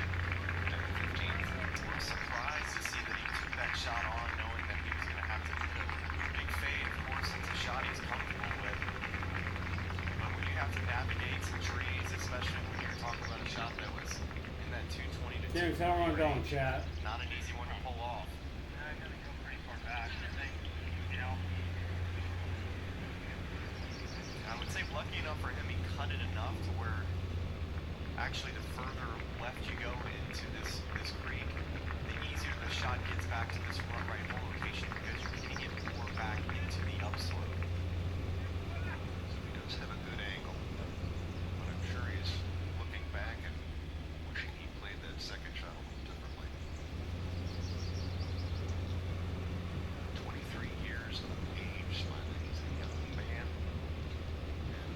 at the 15th. I was surprised to see that he took that shot on, knowing that he was going to have to hit a big fade. Of course, it's a shot he's comfortable with. But when you have to navigate some trees, especially when you're talking about a shot that was in that 220 to James, 250 how are we going, range, chat? not an easy one to pull off. Yeah, I gotta go pretty far back. I think, you know. I would say lucky enough for him, he cut it enough to where actually the further left you go into this creek, the easier the shot gets back to this front right hole location because you're hitting it more back into the upslope. So he does have a good angle, but I'm sure he's looking back and wishing he played that second shot a little differently. 23 years of age, finally he's a young man, and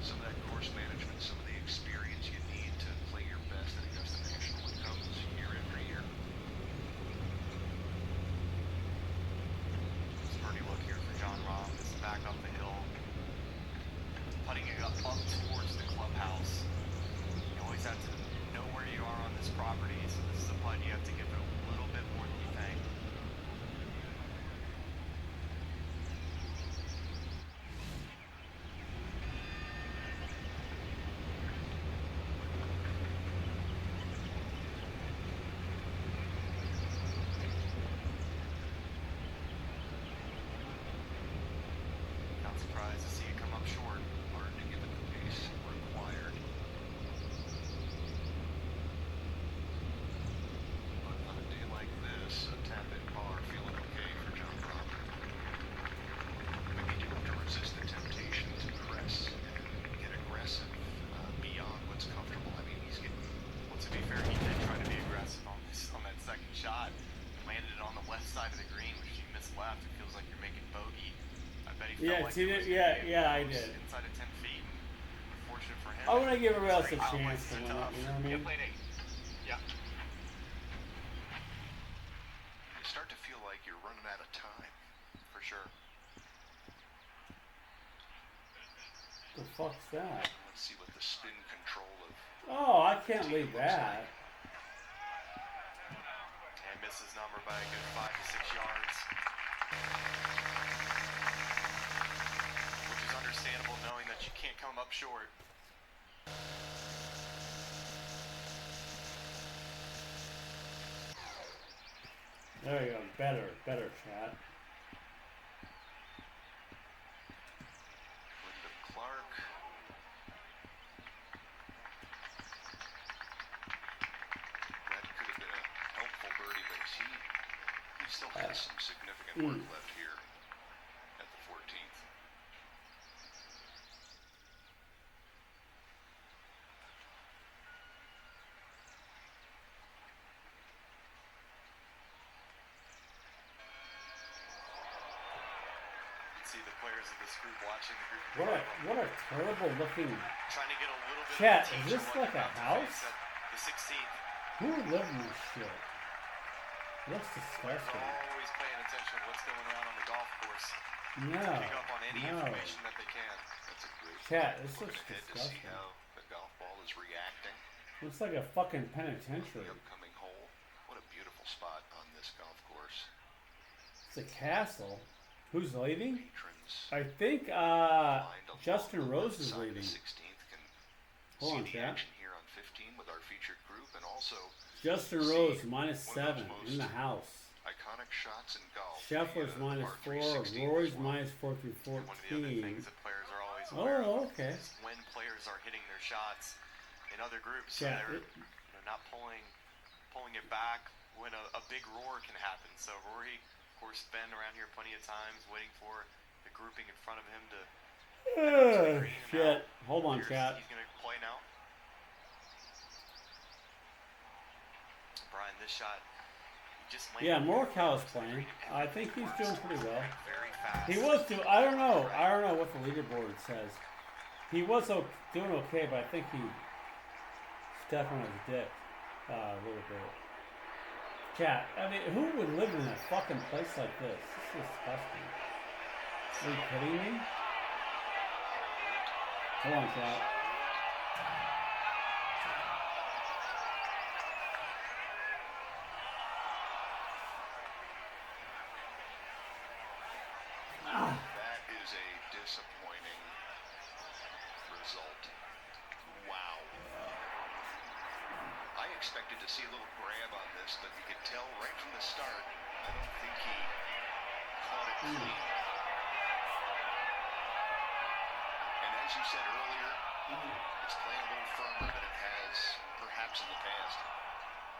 some of that course management, some of the experience you need to play your best at Augusta National, it comes year after year. Birdie look here for John Rahm. This is back up the hill, putting it up towards the clubhouse. You always have to know where you are on this property, so this is a putt you have to give it a little bit more than you think. Not surprised to see it come up short. Hard to give it the pace required. But on a day like this, a tap-in par feeling okay for John Rahm. But you do have to resist the temptation to press and get aggressive beyond what's comfortable. I mean, he's getting... Well, to be fair, he did try to be aggressive on that second shot. Landed it on the left side of the green, which he missed left. It feels like you're making bogey. I bet he Yeah, felt like see it was that? gonna be Yeah, I close, did. inside of 10 feet. Unfortunate for him. I want to give everybody else a Straight chance outwards to is win it, tough. you know what I Yeah, mean? played 8. Yeah. You start to feel like you're running out of time. For sure. The fuck's that? Let's see what the spin control of... Oh, I can't leave that. And misses number by a good 5 to 6 yards. Which is understandable knowing that you can't come up short. There you go. Better, chat. Wyndham Clark. That could have been a helpful birdie, but he still has some significant work left here at the 14th. See the players of this group watching the group. What a terrible looking. Trying to get a little bit Chat, of a is teach this on what like you're a about to house? face at the 16th. Who would live in this shit? Looks Players disgusting. are always paying attention to what's going on the golf course. No, Pick up on any no. information that they can. That's a great Chat, this looks looking ahead to see disgusting. how the golf ball is reacting. Looks like a fucking The penitentiary. upcoming hole. What a beautiful spot on this golf course. It's a castle. Who's leaving? Patrons I think lined along Justin the Rose left is side of leaving. the 16th can Hold on, see the chat. action here on 15 with our featured group, and also Justin see Rose one of -7 those in the most house. iconic shots in golf. Scheffler's The, par -4. 360 Rory's as well. -4 through And one of the other 14. things that players are always aware Oh, of okay. is when players are hitting their shots in other groups, so Chat, they're not pulling it back when a big roar can happen. So Rory, of course, been around here plenty of times, waiting for the grouping in front of him to. Shit. Hold on, Here's- chat. He's gonna play now. Brian, this shot, you just Yeah, landed Morikawa's onto the playing. green and I think he's doing pretty well. very fast. He was doing. I don't know. I don't know what the leaderboard says. He was doing okay, but I think he stepped on his dick a little bit. Cat. I mean, who would live in a fucking place like this? This is disgusting. Are you kidding me? Hold on, Cat. That is a disappointing result. Wow. I expected to see a little grab on this, but you could tell right from the start, I don't think he caught it clean. And as you said earlier, it's playing a little firmer than it has perhaps in the past.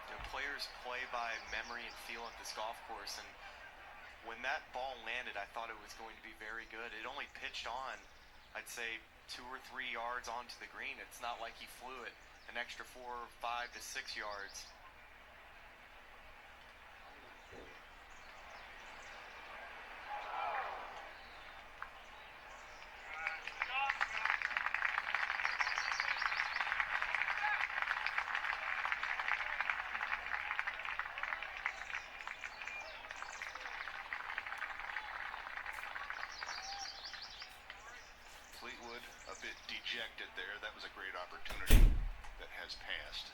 You know, players play by memory and feel at this golf course, and when that ball landed, I thought it was going to be very good. It only pitched on, I'd say, 2 or 3 yards onto the green. It's not like he flew it an extra 4, 5 to 6 yards. Fleetwood a bit dejected there. That was a great opportunity that has passed.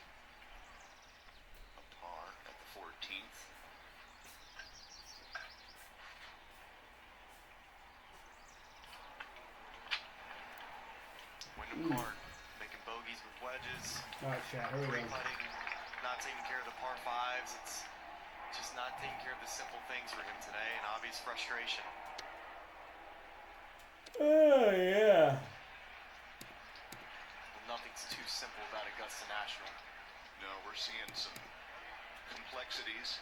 A par at the 14th. Wyndham Clark making bogeys with wedges. All right, Chat. Here we Great go. putting, not taking care of the par 5s. It's just not taking care of the simple things for him today, and obvious frustration. Oh yeah. Well, nothing's too simple about Augusta National. No, we're seeing some complexities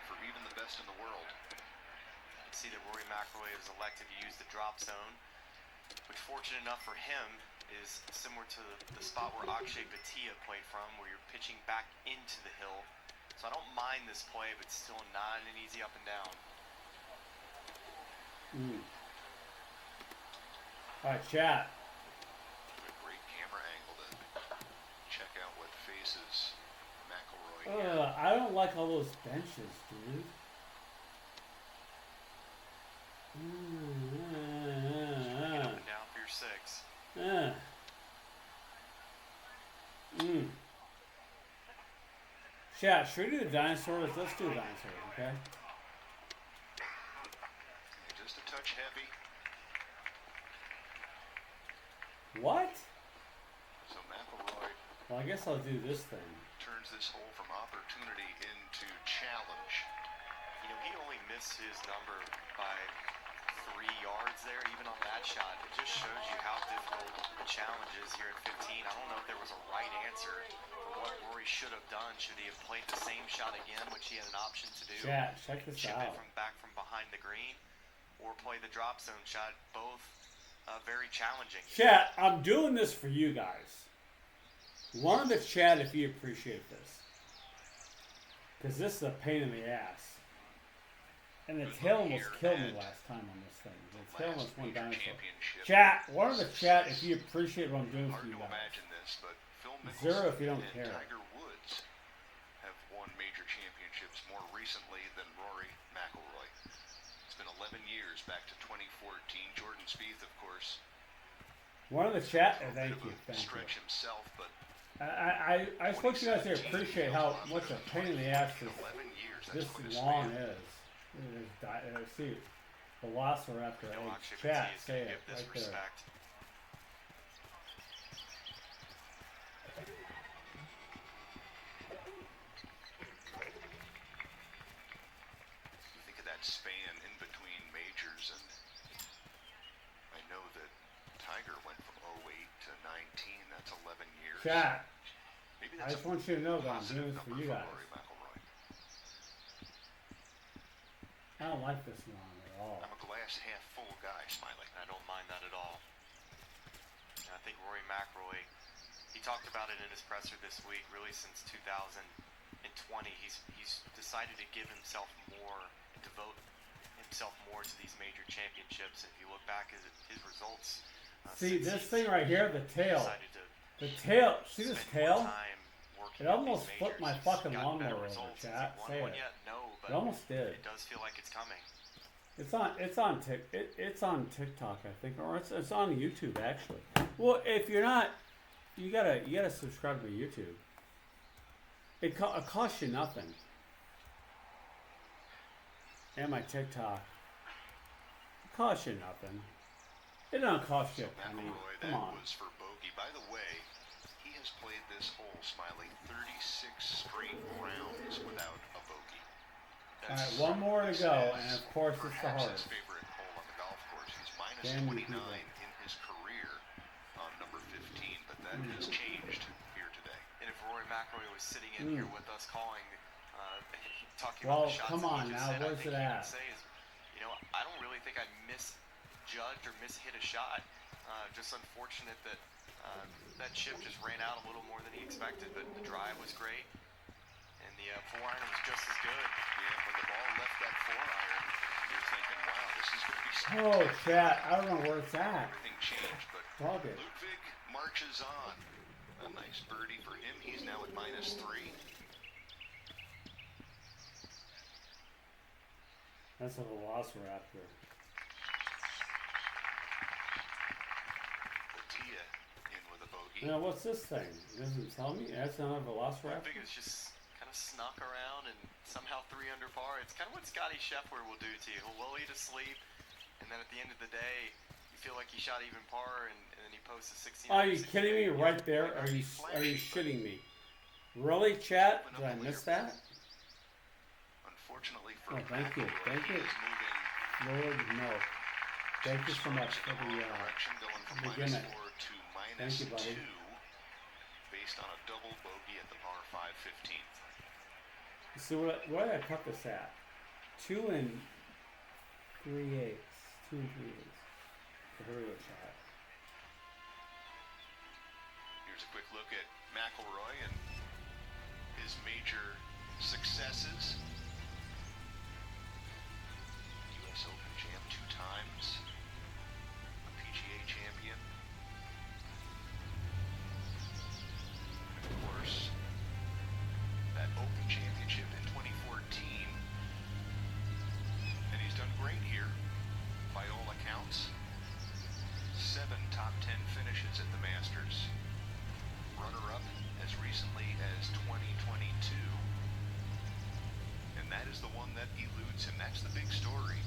for even the best in the world. You can see that Rory McIlroy has elected to use the drop zone, which, fortunate enough for him, is similar to the spot where Akshay Bhatia played from, where you're pitching back into the hill. So I don't mind this play, but still not an easy up and down. All right, Chat. A great camera angle to check out what faces McIlroy. I don't like all those benches, dude. Get up and down for your 6. Chat, should we do the dinosaurs? Let's do the dinosaurs, okay? Just a touch heavy. What? So McIlroy Well, I guess I'll do this thing. turns this hole from opportunity into challenge. You know, he only missed his number by 3 yards there, even on that shot. It just shows you how difficult the challenge is here at 15. I don't know if there was a right answer for what Rory should have done. Should he have played the same shot again, which he had an option to do? Chat, check this Chip it out. from back from behind the green, or play the drop zone shot? Both very challenging. Chat, I'm doing this for you guys. One in the chat if you appreciate this. Because this is a pain in the ass. And the tail almost killed me last time on this thing. The tail almost went dinosaur. Chat, one in the chat if you appreciate what I'm doing for Hard you to guys. imagine this, but Phil Zero Mickelson if you don't and care. Tiger Woods have won major championships more recently than Rory McIlroy. It's been 11 years back to 2014. Jordan Spieth, of course, One in the chat, a thank bit of you, a thank you. stretch himself, but I just want you guys to appreciate how much a pain in the ass 11 years, this that's quite a lawn span. is. See, Velociraptor, You know, hey, Akshay chat, Bhatia is say going to it give this right there. respect. You think of that span in between majors, and I know that Tiger went from 08 to 19. That's 11 years. Chat, Maybe I that's just want you to know that I'm positive doing this for number you guys. Rory McIlroy. I don't like this lawn at all. I'm a glass half full guy, Smiley. I don't mind that at all. And I think Rory McIlroy, he talked about it in his presser this week, really since 2018, in 20. He's decided to give himself more, devote himself more to these major championships. And if you look back at his results, See since this he's thing right here, the tail. decided to The tail. See this spend more tail? time working It with almost these flipped my majors, he's fucking gotten better lawnmower over, results. Has chat. he won Say one it. yet? No, but It almost did. it does feel like it's coming. It's on TikTok, I think, or it's on YouTube actually. Well, if you're not, you gotta subscribe to my YouTube. It costs you nothing. And my TikTok. It costs you nothing. It don't cost you a penny. McElroy, Come that on. was for bogey. By the way, he has played this hole, Smiley, 36 straight rounds without a bogey. All right, one more to go, and of course it's the perhaps hardest. his favorite hole on the golf course. He's minus Damn you 29 people. in his career on number 15, but that has changed here today. And if Rory McIlroy was sitting in here with us calling, talking Well, about the shots come that on he just now, hit, where's I think it he at? would say is, you know, I don't really think I misjudged or mishit a shot. Just unfortunate that that chip just ran out a little more than he expected, but the drive was great, and the 4-iron was just as good. Yeah, when the ball left that 4-iron, you're thinking, wow, this is going to be Oh, chat, I don't know where it's at. everything changed, but Dog it. Ludwig marches on. A nice birdie for him. He's now at minus 3. That's a velociraptor. Batia in with a bogey. Now, what's this thing? It doesn't tell me. That's another I velociraptor? think it's just kind of snuck around and somehow 3 under par. It's kind of what Scotty Scheffler will do to you. He'll lull you to sleep, and then at the end of the day, you feel like he shot even par, and then he posts a 16. Are you kidding me? Right there? Are you shitting me? Really, chat? Did I miss that? Unfortunately for Oh, thank you. McIlroy, Thank he you. is moving Lord, no. Thank you so much for in the wrong direction, going from the minus gimmick. 4 to Thank minus you, buddy. 2, based on a double bogey at the par 5 15th. See what did I cut this at? 2 and 3/8. 2 and 3/8. So here we go, chat. Here's a quick look at McIlroy and his major successes. U.S. Open champ 2 times, a PGA champion, and of course, that Open Championship in 2014. And he's done great here, by all accounts. 7 top 10 finishes at the Masters. Runner-up as recently as 2022. And that is the one that eludes him. That's the big story.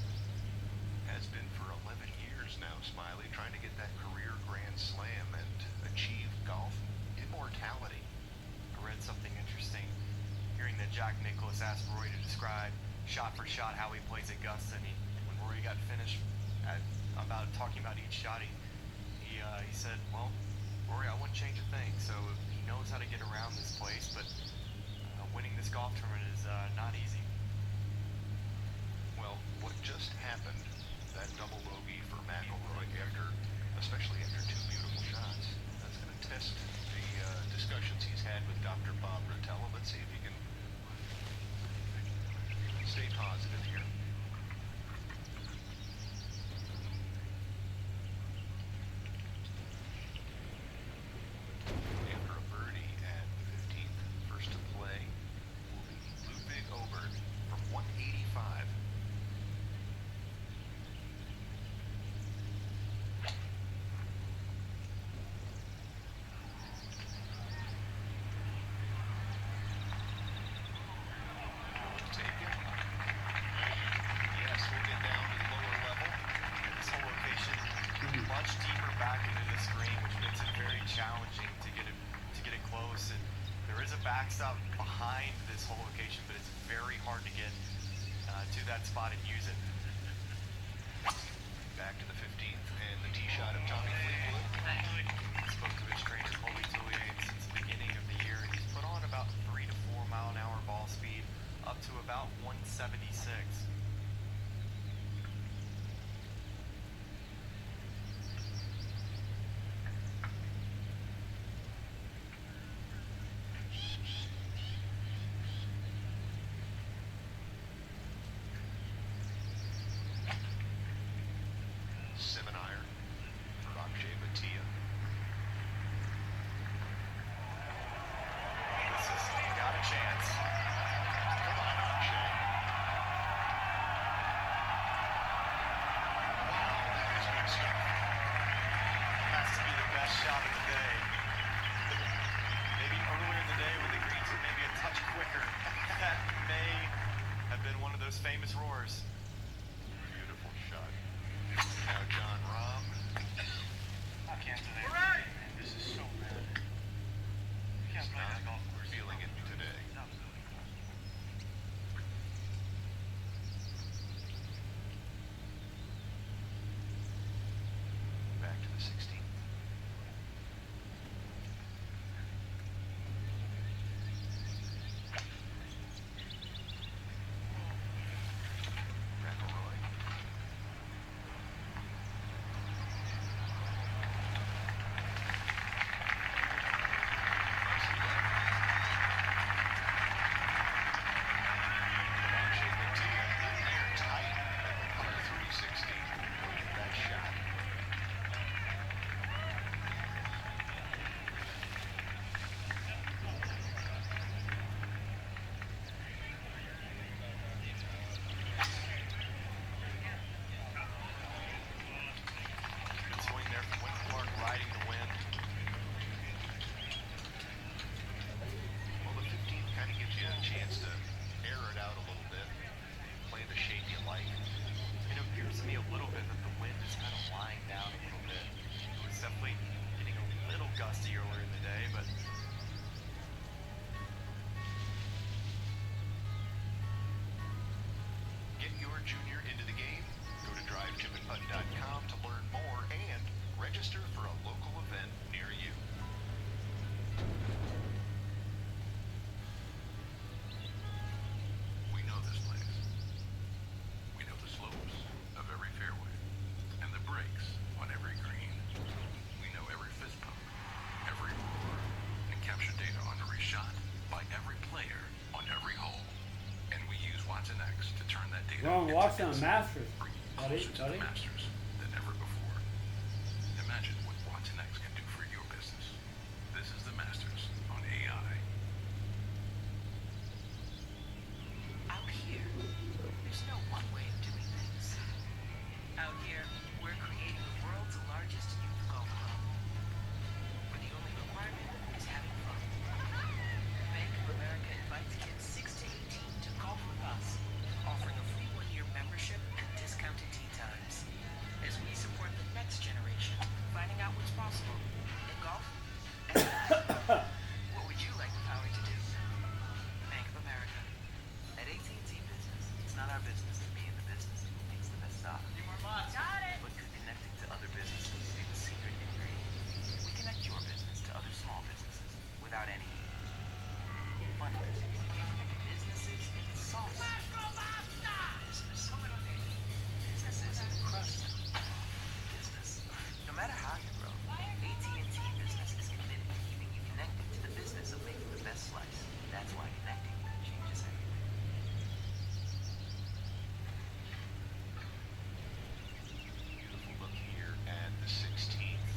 Has been for 11 years now, Smiley, trying to get that career Grand Slam and achieve golf immortality. I read something interesting, hearing that Jack Nicklaus asked Rory to describe shot for shot how he plays Augusta, and when Rory got finished about talking about each shot, he said, well, Rory, I wouldn't change a thing. So he knows how to get around this place, but winning this golf tournament is not easy. Well, what just happened, that double bogey for McIlroy, especially after 2 beautiful shots, that's going to test the discussions he's had with Dr. Bob Rotella. Let's see if he can stay positive here. After a birdie at 15th, first to play will be Ludwig Obert from 185. Taken. boxing on Masters, bring you buddy, closer to buddy. the Masters than ever before. Imagine what Watson-X can do for your business. This is the Masters on AI. Out here, there's no one way of doing things. Out here, we're creating the world's largest youth golf club, where the only requirement is having fun. Bank of America invites kids 6 to 18 to golf with us, offering a free 1-year membership and discounted tee times. As we support the next generation, finding out what's possible in golf and in life. What would you like the power to do? Bank of America. At AT&T Business, it's not our business to be in the business of who makes the best stock. Got it. But connecting to other businesses is the secret ingredient. We connect your business to other small businesses without any money. Businesses in salsa. Businesses in crust. Business. No matter how you grow, AT&T Business is committed to keeping you connected to the business of making the best slice. That's why connecting changes everything. Beautiful look here at the 16th.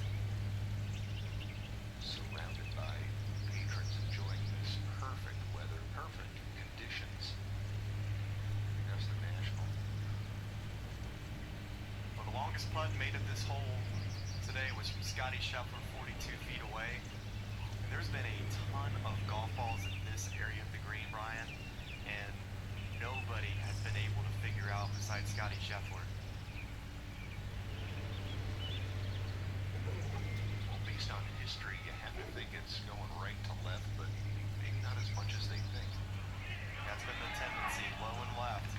Surrounded by patrons enjoying this perfect weather, perfect conditions. Augusta National. Well, the longest putt made at this hole today was from Scotty Scheffler, 42 feet away. And there's been a ton of golf balls in this area of the green, Brian, and nobody has been able to figure out besides Scotty Scheffler. Well, based on history, you have to think it's going right to left, but maybe not as much as they think. That's been the tendency, low and left.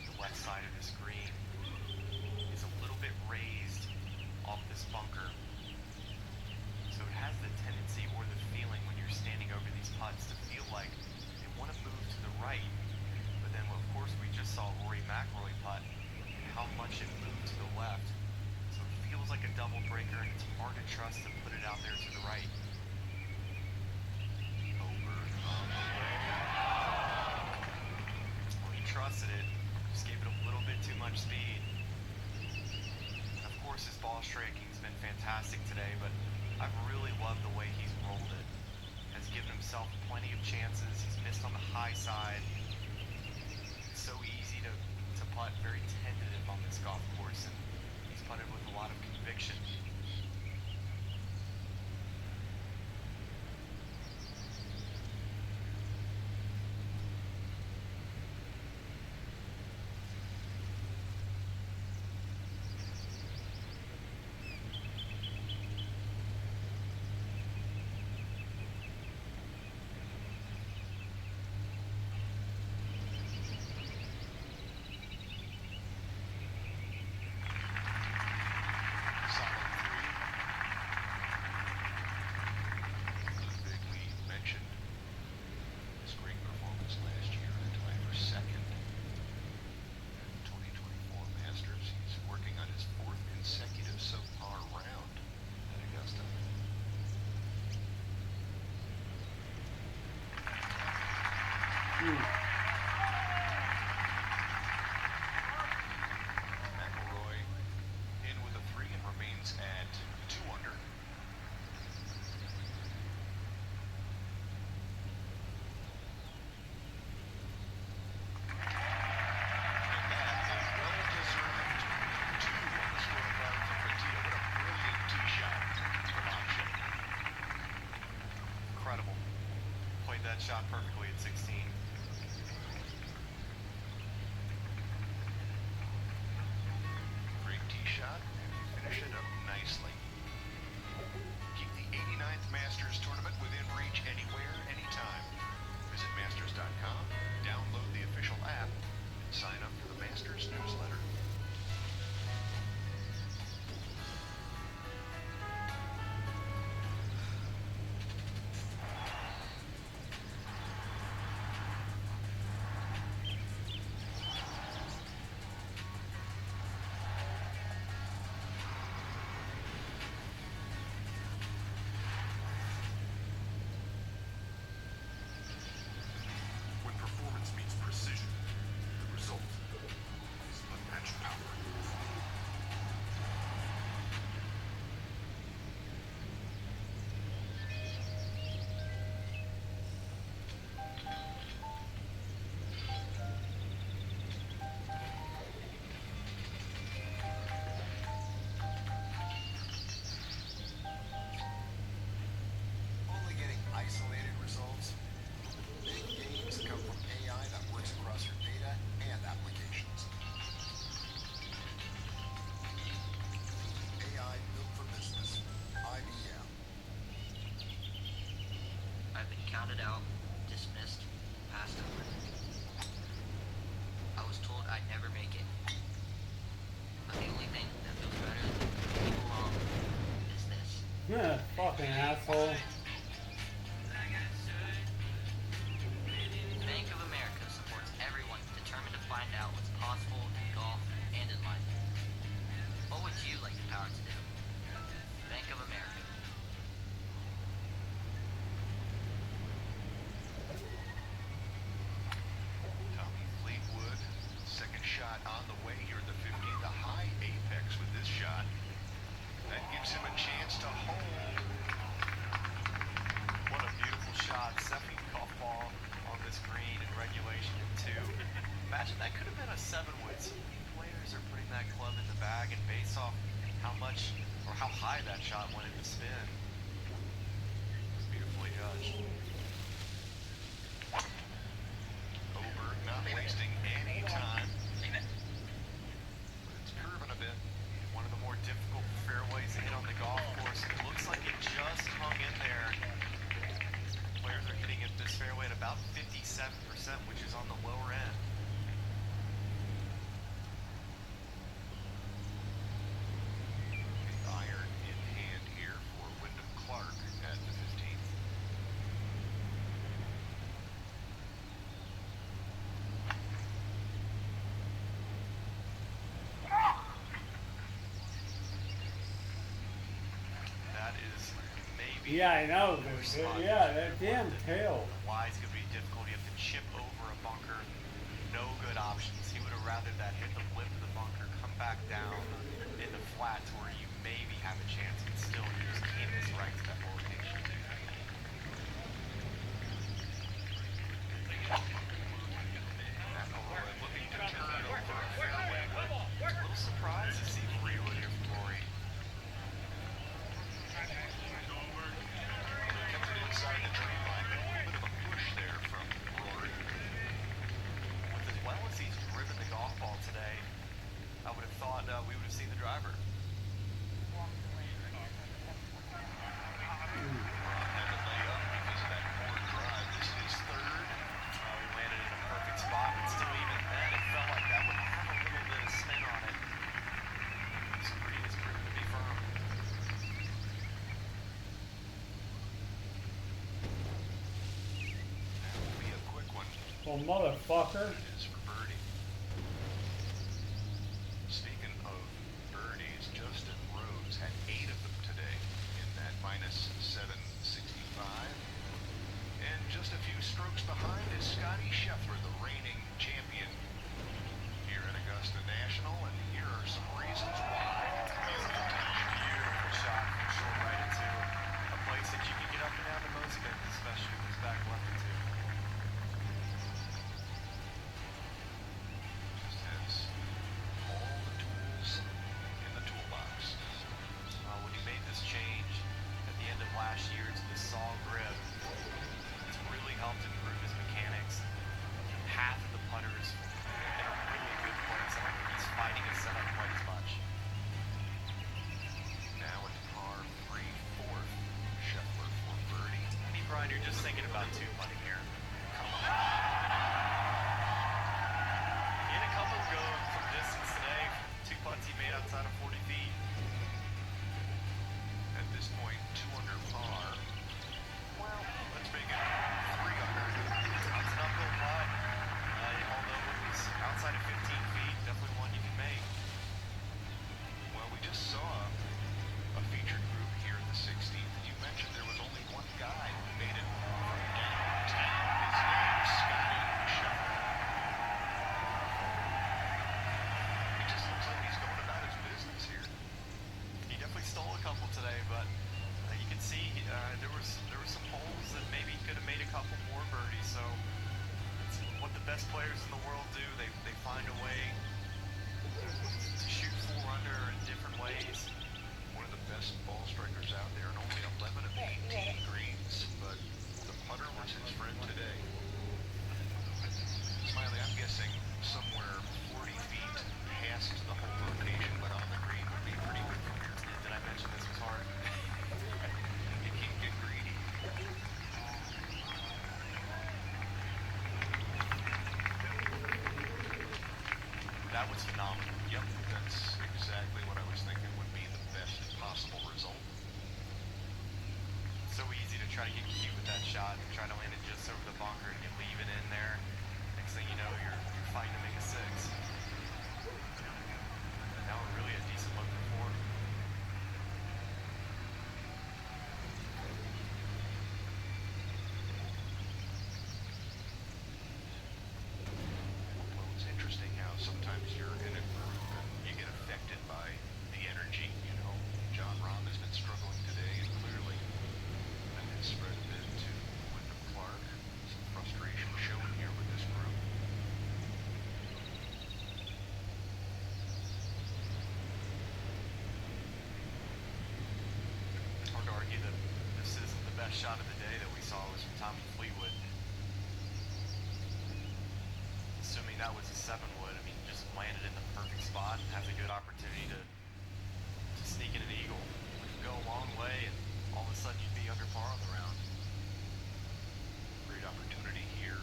The left side of this green is a little bit raised off this bunker. So it has the tendency or the feeling when you're standing over these putts to feel like they want to move to the right. But then, of course, we just saw Rory McIlroy putt and how much it moved to the left. So it feels like a double breaker, and it's hard to trust to put it out there to the right. Over on the way. Well, he trusted it, just gave it a little bit too much speed. Of course, his ball striking's been fantastic today, but I've really loved the way he's rolled it. Has given himself plenty of chances. He's missed on the high side. It's so easy to putt, very tentative on this golf course, and he's putted with a lot of conviction. Solid 3. The big lead mentioned. His great performance last year in the tie for second. In 2024 Masters, he's working on his 4th consecutive subpar round at Augusta. McIlroy in with a 3 and remains at 2 under. And that a well-deserved 2 on the scorecard for Petito. What a brilliant tee shot from Akshay. Incredible. Played that shot perfectly at 16. Great tee shot, and finish it up nicely. Keep the 89th Masters Tournament within reach anywhere, anytime. Visit Masters.com, download the official app, and sign up for the Masters newsletter. out, dismissed, passed over. I was told I'd never make it. But the only thing that feels better than being alone is this. Yeah, fucking asshole. Bank of America supports everyone determined to find out what's possible in golf and in life. What would you like the power to do? Bank of America. Tommy Fleetwood, second shot on the way here at the 50th, a high apex with this shot. That gives him a chance to hold. What a beautiful shot. Second golf ball on this green in regulation in 2. Imagine that could have been a 7-wood. So many players are putting that club in the bag, and based off how much or how high that shot went into spin. It's beautifully judged. Over, not wasting any time. But it's curving a bit. One of the more difficult fairways to hit on the golf course. It looks like it just hung in there. Players are hitting at this fairway at about 57%, which is on the lower end. Iron in hand here for Wyndham Clark at the 15th. That is maybe. Yeah, I know. the worst Dude. spot. Yeah, that damn tail. Why is going to be difficult? You have to chip over a bunker. No good options. He would have rather that hit the lip of the bunker, come back down in the flats where you maybe have a chance, but still you just can't miss right to that location. McIlroy looking to turn over a fairway, but A little surprised to see Freewood here from Rory. kept it inside the drain line, but a little bit of a push there from Rory. With as well as he's driven the golf ball today, I would have thought we would have seen the driver. Had to lay up because of that poor drive. This is his third. He landed in a perfect spot, but still even then, it felt like that would have a little bit of spin on it. This green is proven to be firm. That will be a quick one. Well, motherfucker. It is for birdie. Speaking of birdies, Justin Rose had 8 of them today in that minus 765. And just a few strokes behind is Scotty Scheffler, the reigning champion here at Augusta National. And here are some reasons why. Beautiful shot from short right into a place that you can get up and down to most spins, especially with his back left into. Just has all the tools in the toolbox. When he made this change at the end of last year to the saw grip, it's really helped improve his mechanics. Half of the putters in a really good place. I don't think he's fighting his setup quite as much. Now it's par 3 fourth. Scheffler for birdie. I mean, Brian, you're just thinking about 2 putting here. Come on. He had a couple go from distance today. 2 putts he made outside of 40 feet. At this point, 2 under par. Well, let's make it 3 under. That's an uphill putt. Although it was outside of 15 feet, definitely one you can make. Well, we just saw a featured group here at the 16th, and you mentioned there was only one guy who made it from downtown. His name's Scotty Scheffler. It just looks like he's going about his business here. He definitely stole a couple today, but you can see there was some holes that maybe could have made a couple more birdies. So it's what the best players in the world do. They find a way to shoot 4 under in different ways. One of the best ball strikers out there, and only 11 of 18 greens, but the putter was his friend today. Smiley, I'm guessing somewhere 40 feet past the home location, but on the green would be pretty good from here. Did I mention this was hard? You can't get greedy. try to get cute with that shot, try to land it just over the bunker, and you leave it in there. Next thing you know, you're fighting to make a six. And now we're really a decent look for four. Well, it's interesting how sometimes you're in a group and you get affected by the energy. You know, John Rahm has been struggling today, and clearly that has spread a bit to Wyndham Clark. Some frustration shown here with this group. Hard to argue that this isn't the best shot of the day that we saw was from Tommy Fleetwood. Assuming that was a 7-wood, I mean, just landed in the perfect spot and has a good opportunity to sneak in an eagle. It could go a long way, and all of a sudden you'd be under par on the round. Great opportunity here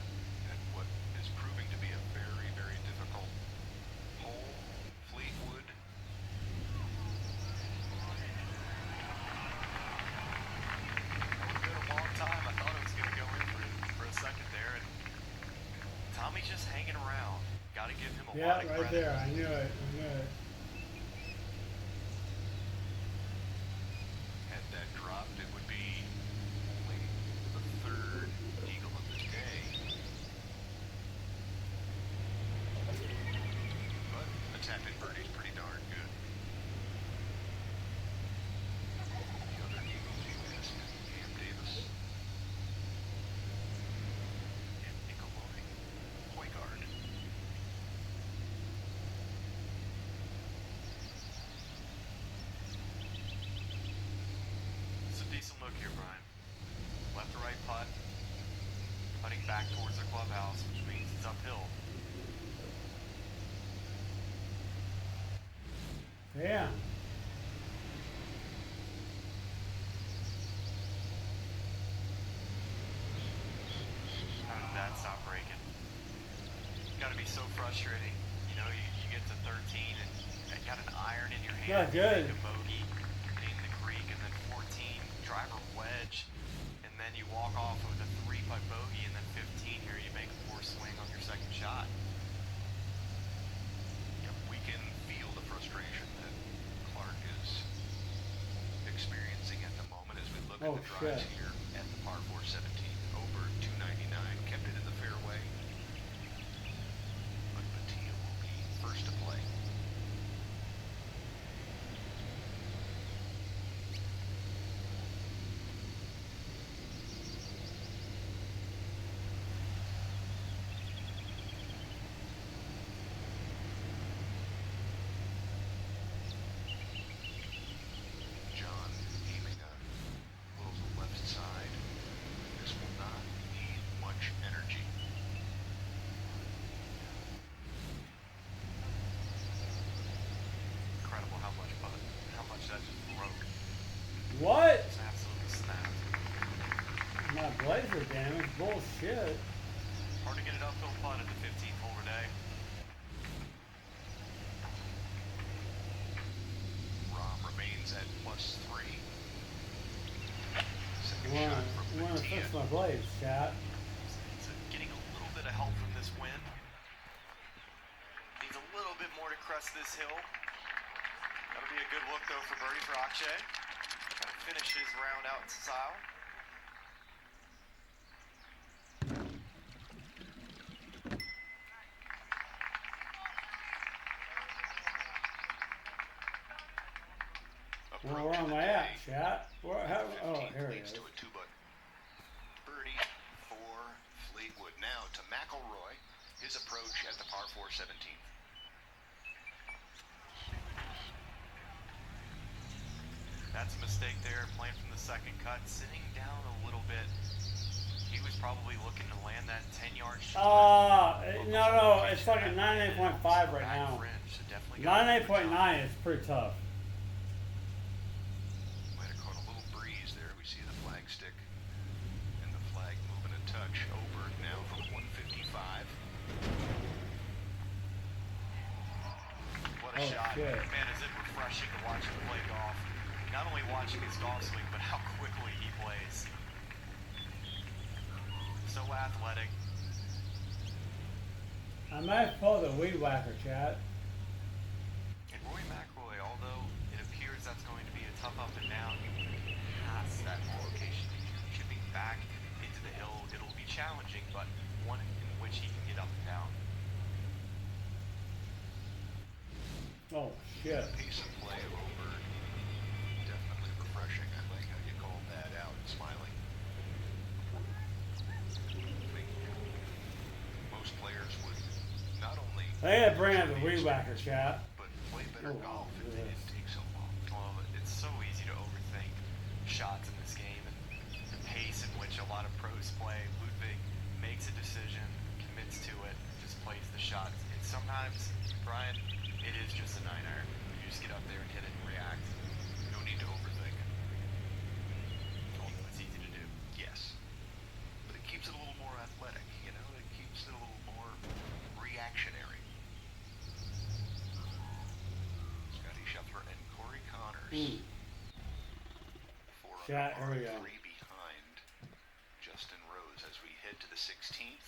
at what is proving to be a very, very difficult hole. Fleetwood. It would have been a long time. I thought it was going to go in for a second there, and Tommy's just hanging around. Got to give him a lot of Yeah, right credit. there. I knew it. I knew it. Had that dropped, it would be only the third eagle of the day. But a tap-in birdie's pretty darn good. The other eagles you ask, Cam Davis and Nicolai Højgaard. It's a decent look here, Brian. Left to right putt. Putting back towards the clubhouse, which means it's uphill. Yeah. How did that stop breaking? Got to be so frustrating. You know, you get to 13 and you got an iron in your hand. Yeah, good. You make a bogey, hitting the creek, and then 14, driver wedge, and then you walk off with a 3-putt bogey, and then 15 here you make a poor swing on your second shot. Yep, we can feel the frustration that Clark is experiencing at the moment as we look at the drives shit. here at the par 4 17. Over 299, kept it in the fairway. But Patia will be first to play. John aiming a little to the left side. This will not need much energy. Incredible how much that just broke. What? It's absolutely snapped. My blazer damage. Bullshit. Hard to get an uphill putt at the 15th hole today. Rahm remains at +3. Second I shot from want to Patia. fix my blades, chat. It's getting a little bit of help from this wind. Needs a little bit more to crest this hill. That'll be a good look though for birdie for Akshay. Gotta finish his round out in style. Well, where am I at, chat? Where, how, oh, here it leads is. to a 2-putt birdie for Fleetwood. Now to McIlroy. His approach at the par 4 17th. That's a mistake there, playing from the second cut, sitting down a little bit. He was probably looking to land that 10-yard shot. No, it's fucking 98.5 right now. 98.9 is pretty tough. Might have caught a little breeze there. We see the flag stick and the flag moving a touch over now from 155. What a Oh, shot. shit. Man, is it refreshing to watch him play golf. Not only watching his golf swing, but how quickly he plays. So athletic. I might pull the weed whacker, chat. And Rory McIlroy, although it appears that's going to be a tough up and down, you can pass that whole location. If you're chipping back into the hill, it'll be challenging, but one in which he can get up and down. Oh, shit. Pace of play of Oberg. Definitely refreshing. I like how you called that out, smiling. I think most players would not only They had brand the weed whacker, chat. but play better golf if they didn't take so long. Well, it's so easy to overthink shots in this game and the pace in which a lot of pros play. Ludwig makes a decision, commits to it, just plays the shots. And sometimes, Brian, it is just a 9-iron. You just get up there and hit it and react. No need to overthink. Although it's easy to do. Yes. But it keeps it a little more athletic, you know? It keeps it a little more reactionary. Scotty Scheffler and Corey Connors. Four Chat, under here we par, go. 3 behind Justin Rose as we head to the 16th.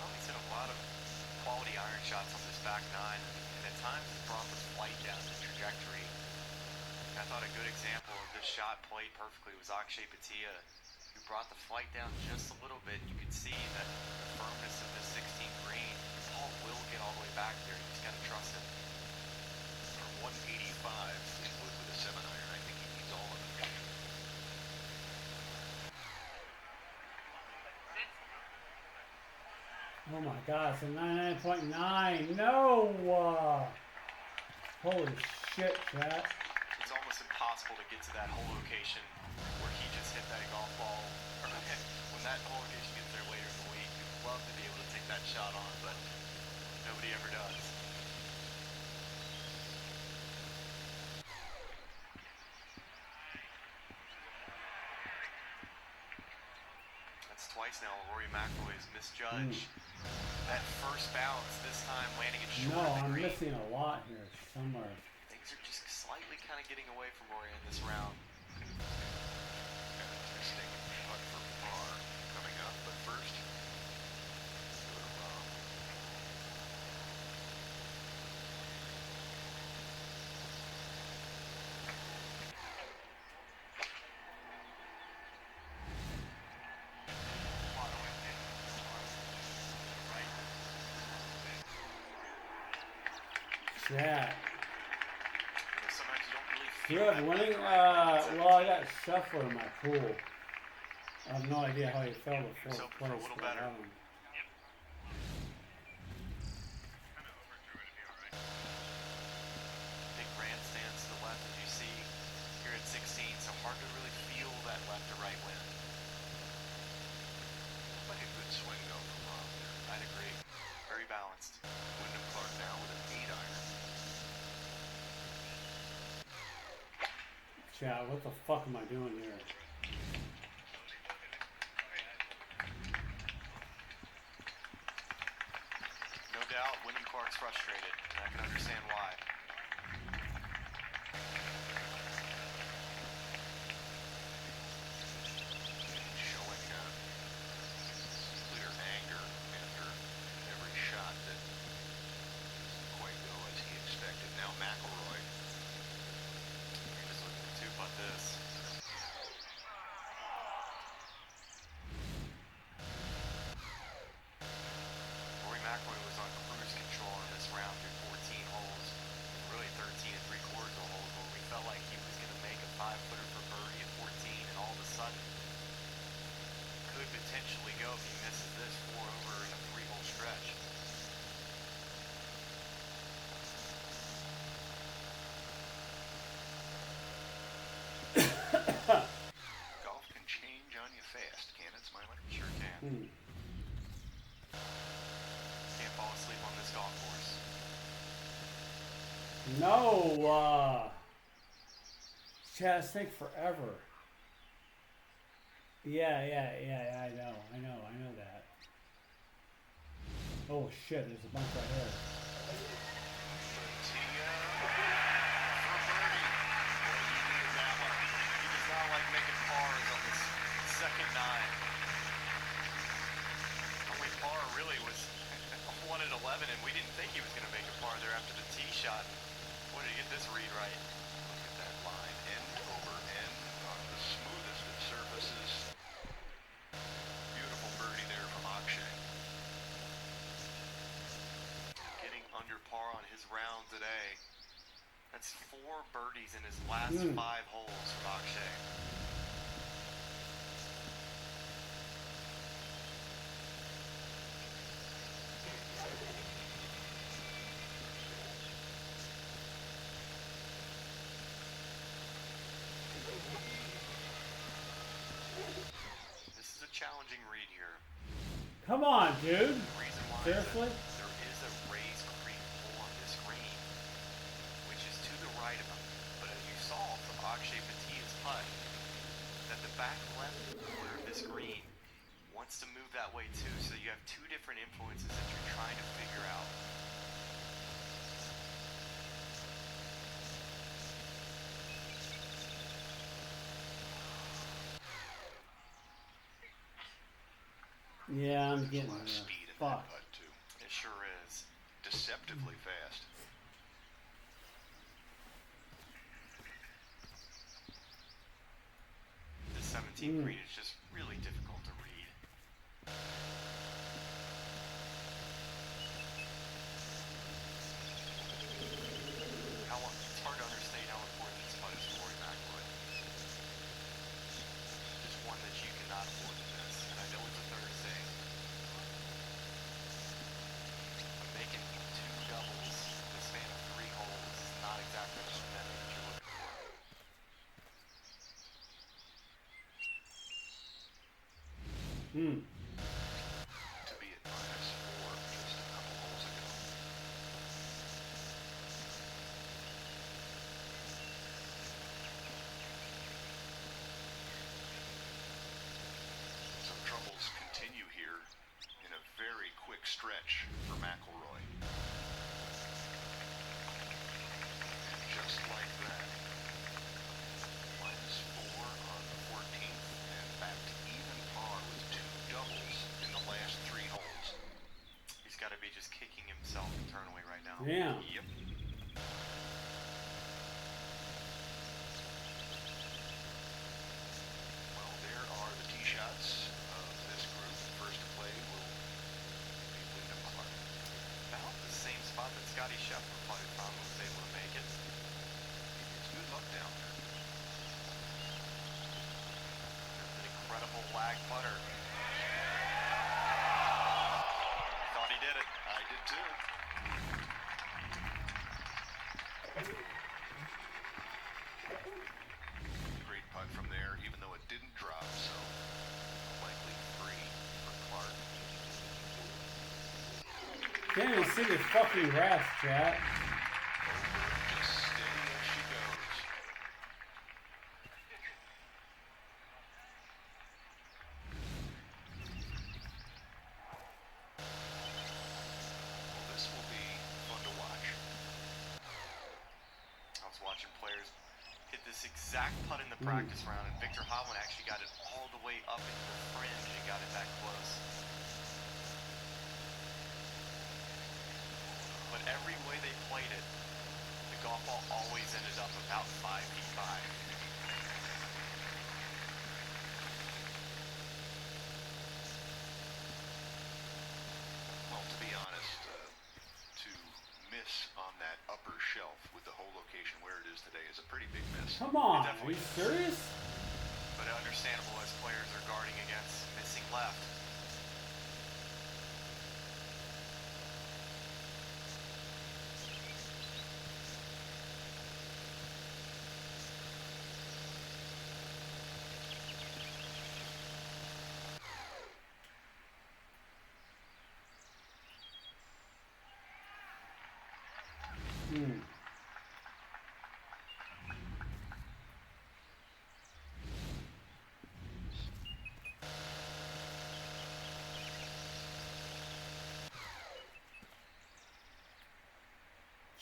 Tommy's hit a lot of quality iron shots on this back nine, and at times has brought the flight down the trajectory. I thought a good example of this shot played perfectly was Akshay Bhatia, who brought the flight down just a little bit. You could see that the firmness of this 16th green, Paul will get all the way back there. You just got to trust him. From 185, Fleetwood with a 7-iron. I think he needs all of it. Oh my god, it's a 99.9. No! Holy shit, chat. It's almost impossible to get to that whole location where he just hit that golf ball. Or when that whole location gets there later in the week, you'd love to be able to take that shot on, but nobody ever does. That's twice now Rory McIlroy has misjudged that first bounce, this time landing it short No, of the I'm green. missing a lot here somewhere. Things are just slightly kind of getting away from Rory in this round. Interesting putt for par coming up, but first, go to Rob. Chat. Sometimes you don't really feel Good, that winning, left right well, I got Scheffler in my pool. I have no idea how he fell to He was fourth hoping for a place. little but I better. don't know. Big grandstands to the left, as you see here at 16, so hard to really feel that left to right wind. Like a good swing though from Rob there. I'd agree. Very balanced. Wyndham Clark now with an 8-iron. Chat, what the fuck am I doing here? No doubt, Wyndham Clark's frustrated, and I can understand why. Showing clear anger after every shot that didn't quite go as he expected. Now McIlroy. You're just looking to two-putt this. Rory McIlroy was on cruise control in this round through 14 holes, really 13 3/4 holes, where we felt like he was going to make a 5-footer for birdie at 14, and all of a sudden could potentially go if he misses this 4 over in a 3-hole stretch. Golf can change on you fast, can it, Smiler? Sure can. No, Chaz, take forever. Yeah, I know that. Oh shit, there's a bunch right here. He does not like making pars on this second nine. Only par really was 1 at 11, and we didn't think he was going to make a par there after the tee shot. Boy, did he get this read right. Look at that line, end over end on the smoothest of surfaces. Beautiful birdie there from Akshay. Getting under par on his round today. That's 4 birdies in his last 5 holes from Akshay. This is a challenging read here. Come on, dude. The reason why Seriously? is that there is a raised creek hole on this green, which is to the right of him. But as you saw from Akshay Patia's putt, that the back left corner of this green wants to move that way too. So you have 2 different influences that you're trying to figure out. Yeah, I'm There's getting a lot of there. speed in Fuck. that putt too. It sure is. Deceptively fast. The 17th green is just really difficult to read. It's hard to understate how important this putt is for Rory McIlroy. Just one that you cannot afford to miss. And I know it's a Thursday. But making 2 doubles in the span of 3 holes is not exactly the momentum that you're looking for. To be at -4 just a couple holes ago. So troubles continue here in a very quick stretch for McIlroy. And just like that, -4 on the 14th and back to even par with 2 doubles in the last 3 holes. He's got to be just kicking himself internally right now. Yeah. Yep. Well, there are the tee shots of this group. First to play will be Wyndham Clark. About the same spot that Scotty Scheffler played from was able to make it. It's good luck down there. There's an incredible lag putter. Thought he did it. I did too. Great putt from there, even though it didn't drop, so a likely 3 for Clark. Can't even see the fucking grass, chat. Just steady as she goes. Well, this will be fun to watch. I was watching players hit this exact putt in the practice round, and Victor Hovland actually got it all the way up into the fringe and got it that close. But every way they played it, the golf ball always ended up about 5 feet by. Well, to be honest, to miss on that upper shelf with the whole location where it is today is a pretty big miss. Come on, It are definitely you is. serious? But understandable as players are guarding against missing left.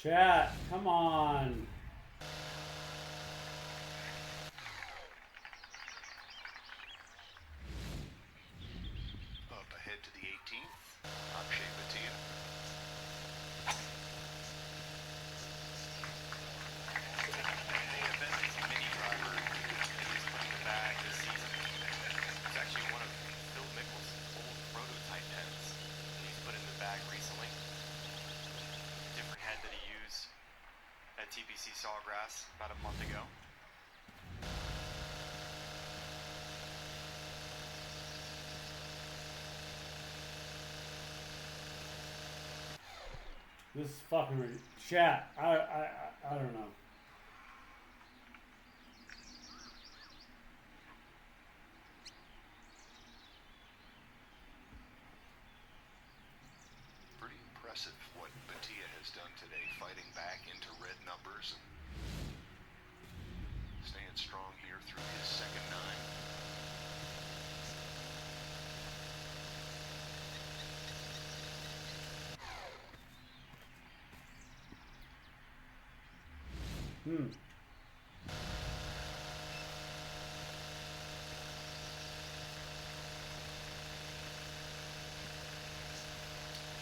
Chat, come on. Up ahead to the 18th, Akshay Bhatia. May have been his mini driver that he's put in the bag this season. It's actually one of Phil Mickelson's old prototype heads that he's put in the bag recently. Different head that he used at TPC Sawgrass about a month ago. This is fucking chat. I don't know. Pretty impressive what Bhatia has done today, fighting back into red numbers and staying strong here through his second nine.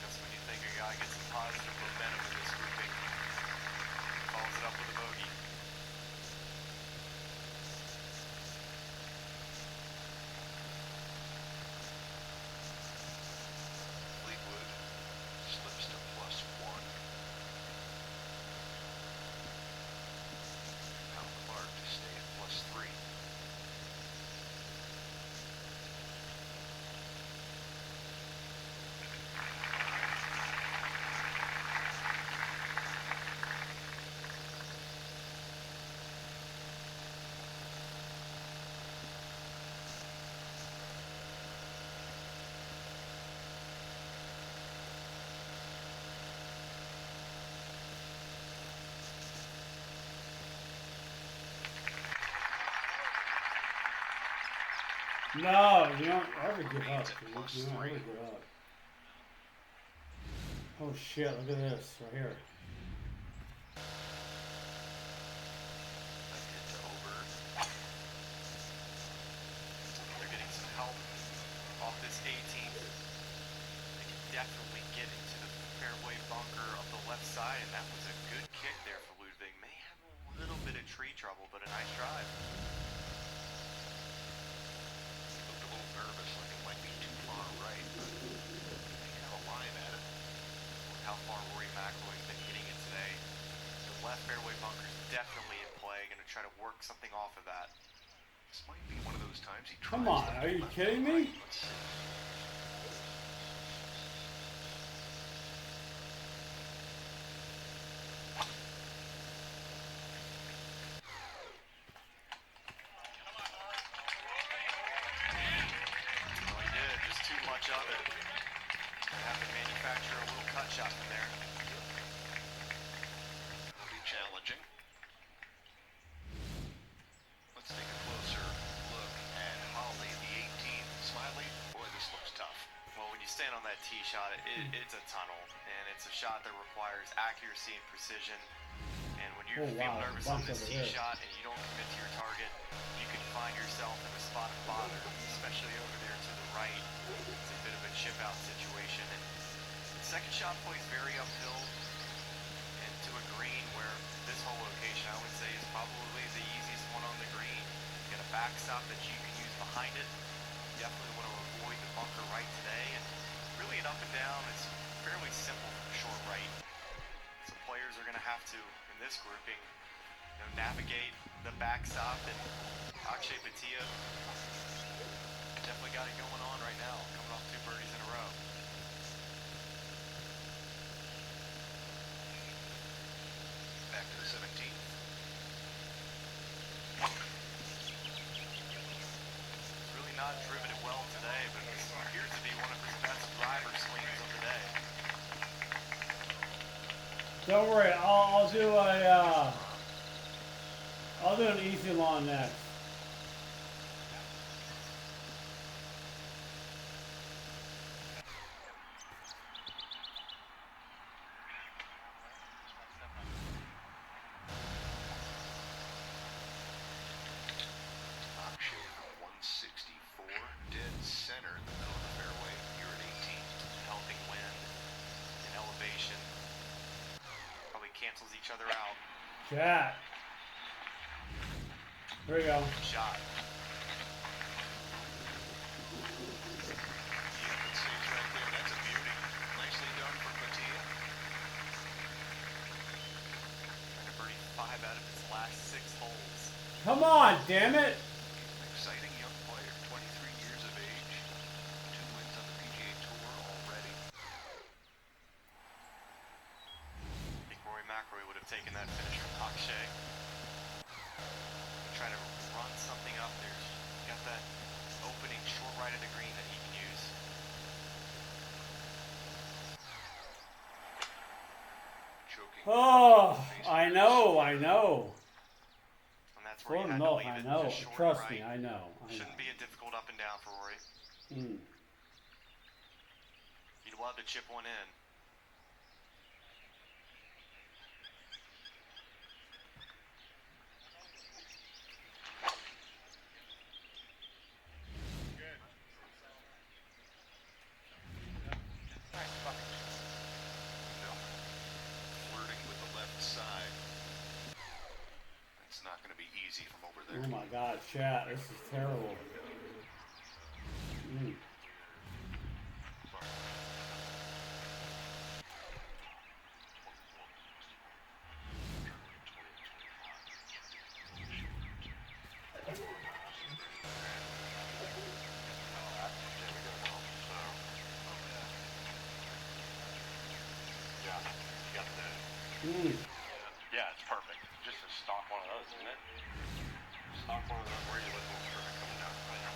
Just when you think a guy gets some positive momentum in this grouping, follows it up with a bogey. Fleetwood slips to +1. Al Clark to stay at +3. No, you don't ever give up, dude. You don't ever give up. Oh shit, look at this right here. Left it to over. They're getting some help off this 18th. They can definitely get into the fairway bunker of the left side, and that was a good kick there for Ludwig. May have a little bit of tree trouble, but a nice drive. Looked a little nervous, like it might be too far right, but they have a line at it. With how far Rory McIlroy's been hitting it today. The left fairway bunker is definitely in play. Going to try to work something off of that. This might be one of those times he tries. Come on, are you kidding me? Let's see. Well, he did. Just too much of it. Have to manufacture a little cut shot from there. It'll be challenging. Let's take a closer look at Holly, the 18th. Smiley, boy, this looks tough. Well, when you stand on that tee shot, it's a tunnel, and it's a shot that requires accuracy and precision. And when you Oh, feel wow, nervous bunch on this over tee here. shot and you don't commit to your target, you can find yourself in a spot of bother, especially over there to the right. It's a bit of a chip out situation. And the second shot plays very uphill and to a green where this whole location, I would say, is probably the easiest one on the green. You got a backstop that you can use behind it. Definitely want to avoid the bunker right today, and really an up and down is fairly simple from short right. So players are going to have to, in this grouping, navigate the backstop, and Akshay Bhatia definitely got it going on right now, coming off 2 birdies in a row. Back to the 17th. Really not driven it well today, but this appears to be one of his best driver swings of the day. Don't worry, I'll do an easy lawn next. other out. Chat. There we go. Good shot. Yep, it stays right there. That's a beauty. Nicely done for Mattia. Trying to birdie 5 out of his last 6 holes. Come on, damn it. Exciting young player, 23 years of age, 2 wins on the PGA Tour already. I think Rory McIlroy would have taken that finish from Akshay. Try to run something up there. Got that opening short right of the green that he can use. Choking. Oh, I know. And that's where you had to Milk, leave I it know. just short Trust right. me, I know. Shouldn't be a difficult up and down for Rory. Mm. He'd love to chip one in. No. Flirting with the left side. It's not going to be easy from over there. Oh my God, chat, this is terrible. Mm. Mm. Yeah, it's perfect. Just a stock one of those, isn't it? Stock one of those. Where are you looking for it coming down? I know.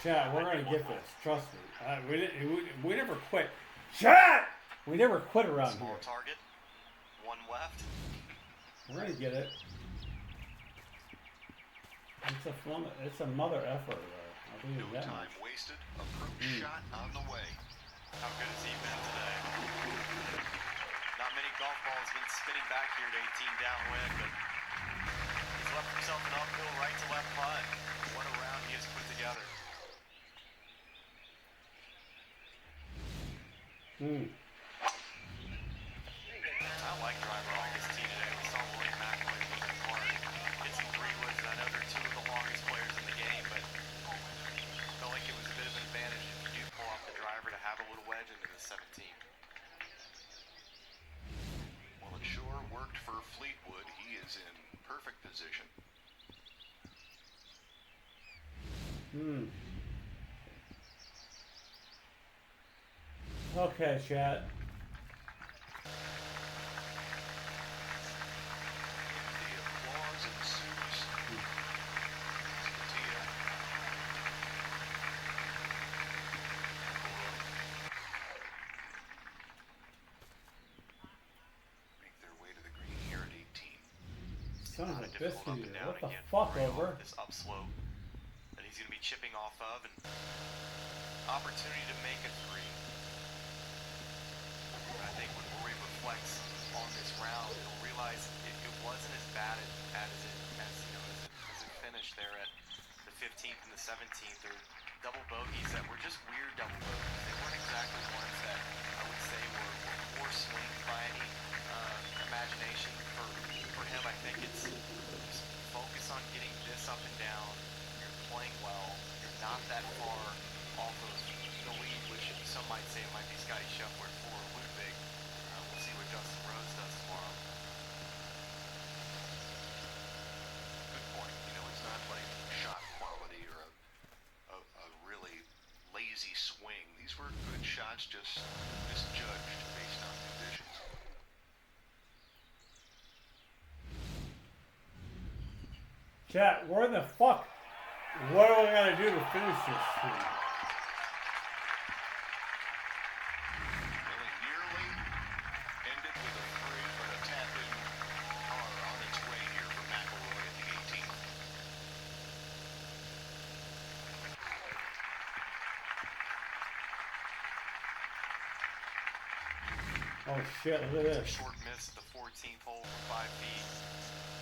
Chat, we're gonna get this. Trust me. We never quit. Chat, we never quit around Small here. target. One left. We're gonna get it. It's a mother effer. I'll tell you No that time much. wasted. Approach shot on the way. How good has he been today? Not many golf balls been spinning back here at 18 downwind, but he's left himself an uphill right to left putt. What a round he has put together. Mm. I like driver off this tee today. We saw Rory McIlroy moving hard. Hit some 3-woods. I know they're 2 of the longest players in the game, but felt like it was a bit of an advantage if you do pull off the driver to have a little wedge into the 17. Well, it sure worked for Fleetwood. He is in perfect position. Hmm. Okay, chat. The applause ensues. Mattia. Make their way to the green here at 18. Son of Not a a difficult up biscuit. and down What the again fuck, for Rory over? off this upslope that he's going to be chipping off of, and opportunity to make a 3. I think when Rory reflects on this round, he'll realize it wasn't as bad as it finished there at the 15th and the 17th. They're double bogeys that were just weird double bogeys. They weren't exactly ones that I would say were more swing by any imagination for him. I think it's just focus on getting this up and down. You're playing well. You're not that far off of the lead, which some might say it might be Scotty Scheffler for Ludwig. We'll see what Justin Rose does tomorrow. Good point. It's not like shot quality or a really lazy swing. These were good shots, just misjudged based on conditions. Chat, where the fuck? What do I gotta do to finish this thing? Well, it nearly ended with a 3, but a tap-in par on its way here for McIlroy at the 18th. Oh shit, look at this. Short miss at the 14th hole from 5 feet.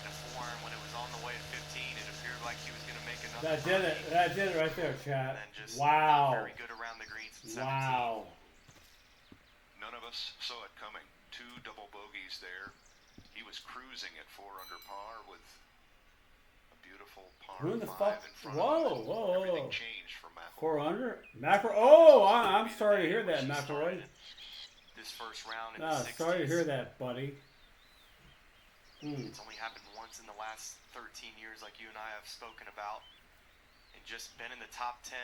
And a 4-iron when it was on the way at 15. It appeared like he was going to make another. That did it. birdie. That did it right there, chat. And then just Wow. not very good around the greens at 17. Wow. None of us saw it coming. 2 double bogeys there. He was cruising at 4 under par with a beautiful par Who the 5 fuck? in front Whoa, of him. whoa, Everything whoa. changed for McIlroy. 4 under? Macro. Oh, I'm sorry to hear that, McElroy. This first round in Ah, the 60s. sorry to hear that, buddy. It's only happened once in the last 13 years, like you and I have spoken about, and just been in the top 10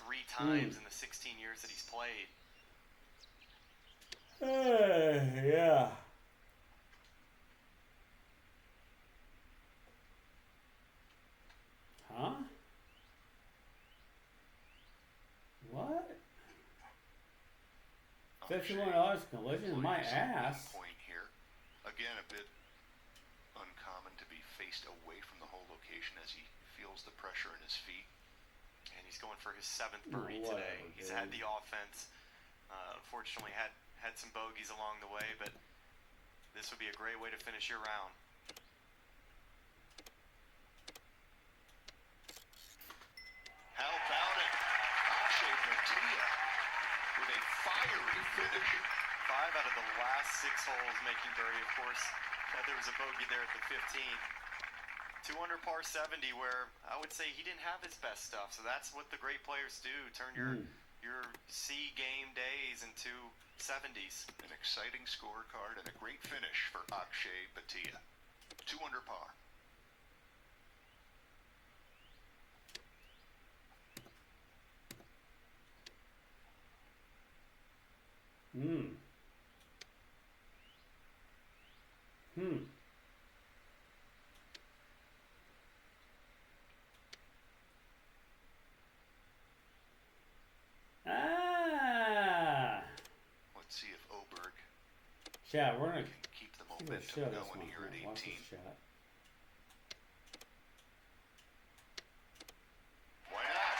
3 times in the 16 years that he's played. Yeah. Huh? What? $51 collision in my ass. Point here. Again, a bit uncommon to be faced away from the hole location as he feels the pressure in his feet. And he's going for his 7th birdie Whatever, today. He's dude. had the offense. Unfortunately, had some bogeys along the way, but this would be a great way to finish your round. How about it? Akshay Bhatia with a fiery finish. 5 out of the last 6 holes making birdie, of course. There was a bogey there at the 15th. 2 under par 70, where I would say he didn't have his best stuff. So that's what the great players do. Turn your C game days into 70s. An exciting scorecard and a great finish for Akshay Bhatia. 2 under par. Ah. Let's see if Oberg Chat, we're gonna can keep the give it a momentum show this going one. here at Watch 18. this chat. Why not?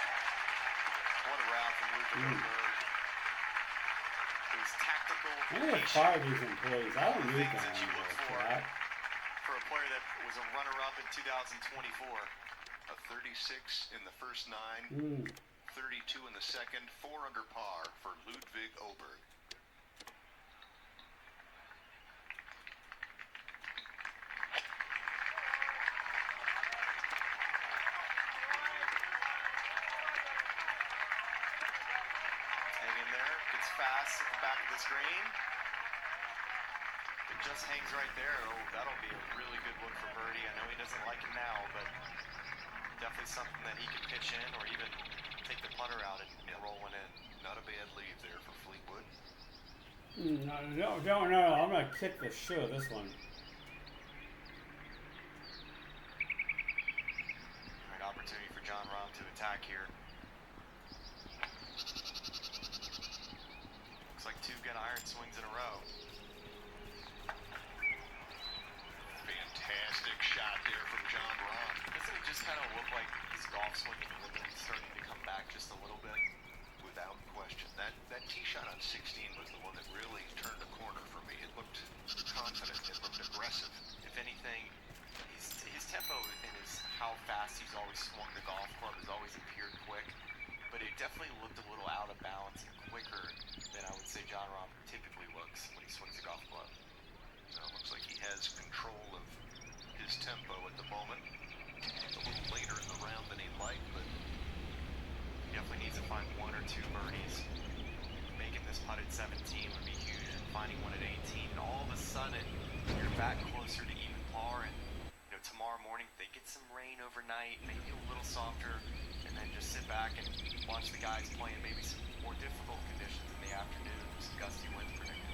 What a round from Ludwig Oberg. It was tactical, I'm gonna patient, fire these employees. I don't need things them that you look anymore, for chat. for a player that was a runner-up in 2024. A 36 in the first 9, 32 in the second, 4 under par for Ludwig Oberg. Hang in there, gets fast at the back of the screen. It just hangs right there. Oh, that'll be a really good look for birdie. I know he doesn't like it now, but definitely something that he can pitch in or even take the putter out and roll one in. Not a bad lead there for Fleetwood. No, I'm gonna kick the shit out of this one. Great opportunity for John Rahm to attack here. Looks like 2 good iron swings in a row. Fantastic shot there from John Rahm. Doesn't it just kind of look like his golf swinging rhythm is starting to come back just a little bit? Without question. That tee shot on 16 was the one that really turned the corner for me. It looked confident. It looked aggressive. If anything, his tempo and how fast he's always swung the golf club has always appeared quick, but it definitely looked a little out of balance and quicker than I would say John Rahm typically looks when he swings the golf club. So it looks like he has control of his tempo at the moment. It's a little later in the round than he'd like, but he definitely needs to find 1 or 2 birdies. Making this putt at 17 would be huge, and finding one at 18, and all of a sudden you're back closer to even par. And tomorrow morning they get some rain overnight, maybe a little softer, and then just sit back and watch the guys play in maybe some more difficult conditions in the afternoon. Some gusty winds predicted.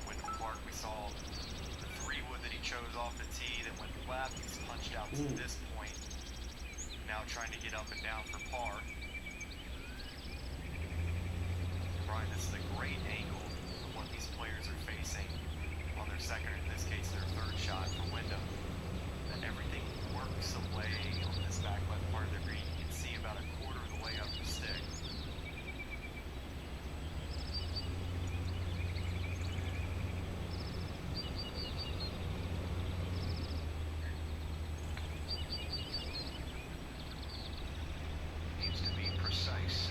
Wyndham Clark, we saw the 3-wood that he chose off the tee that went left. He's punched out to this point. Now trying to get up and down for par. Brian, this is a great angle of what these players are facing on their second, or in this case their third shot for Wyndham. That everything works away on this back left part of the green. You can see about a quarter of the way up the stick. needs to be precise.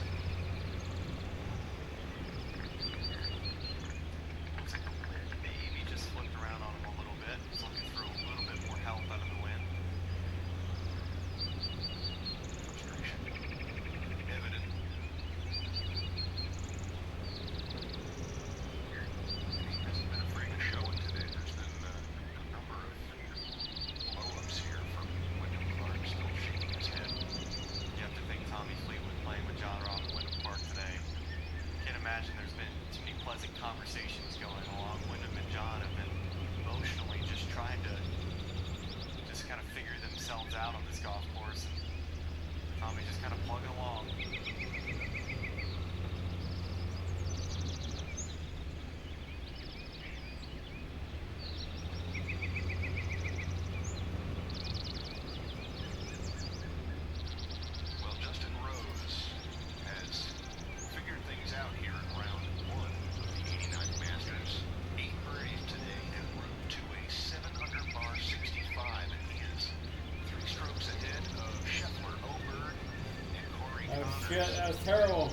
shit, that was terrible.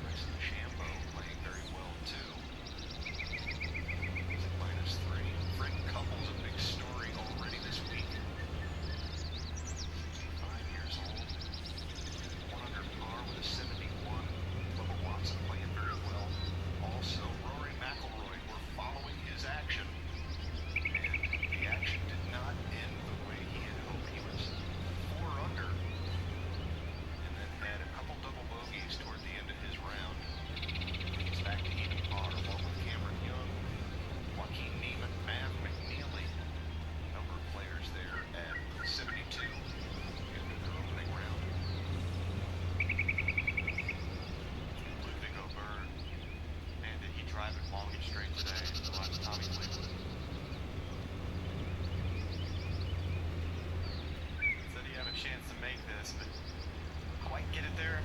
Bryson Shambo playing very well too. He's at -3. Fred Couples, a big story already this week. 65 years old. 1 under par with a 71. Bubba Watson playing very well. Also, Rory McIlroy, we're following his action. And the action did not end the way he had hoped. He was 4 under. And then had a couple double bogeys toward the end of his round. He's back to even par along with Cameron Young, Joaquin Neiman, Mav McNeely. A number of players there at 72 in their opening round. Ludwig O'Byrne. Man, did he drive it long and straight today? The last Tommy Fleetwood. Said he had a chance to make this, but quite get it there.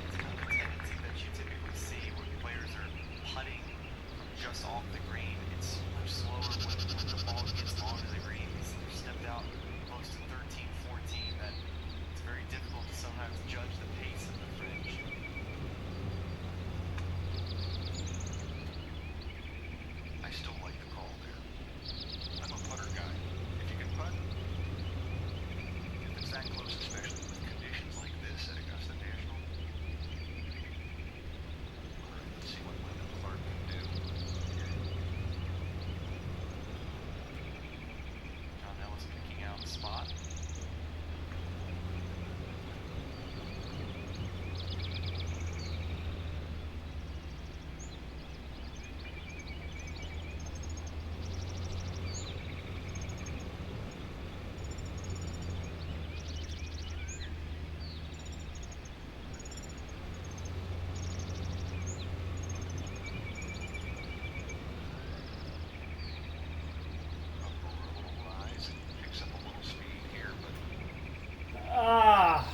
It's kind of a tendency that you typically see when players are putting from just off the green. It's much slower when the ball gets onto the green. They're stepped out close to 13, 14. That it's very difficult to sometimes judge the pace of the fringe. I still like the call there. I'm a putter guy. If you can putt, if it's that close, especially with conditions like this at Augusta National. Let's see what Wyndham Clark can do. John Ellis picking out the spot. Up over a little rise, picks up a little speed here, but Ah, a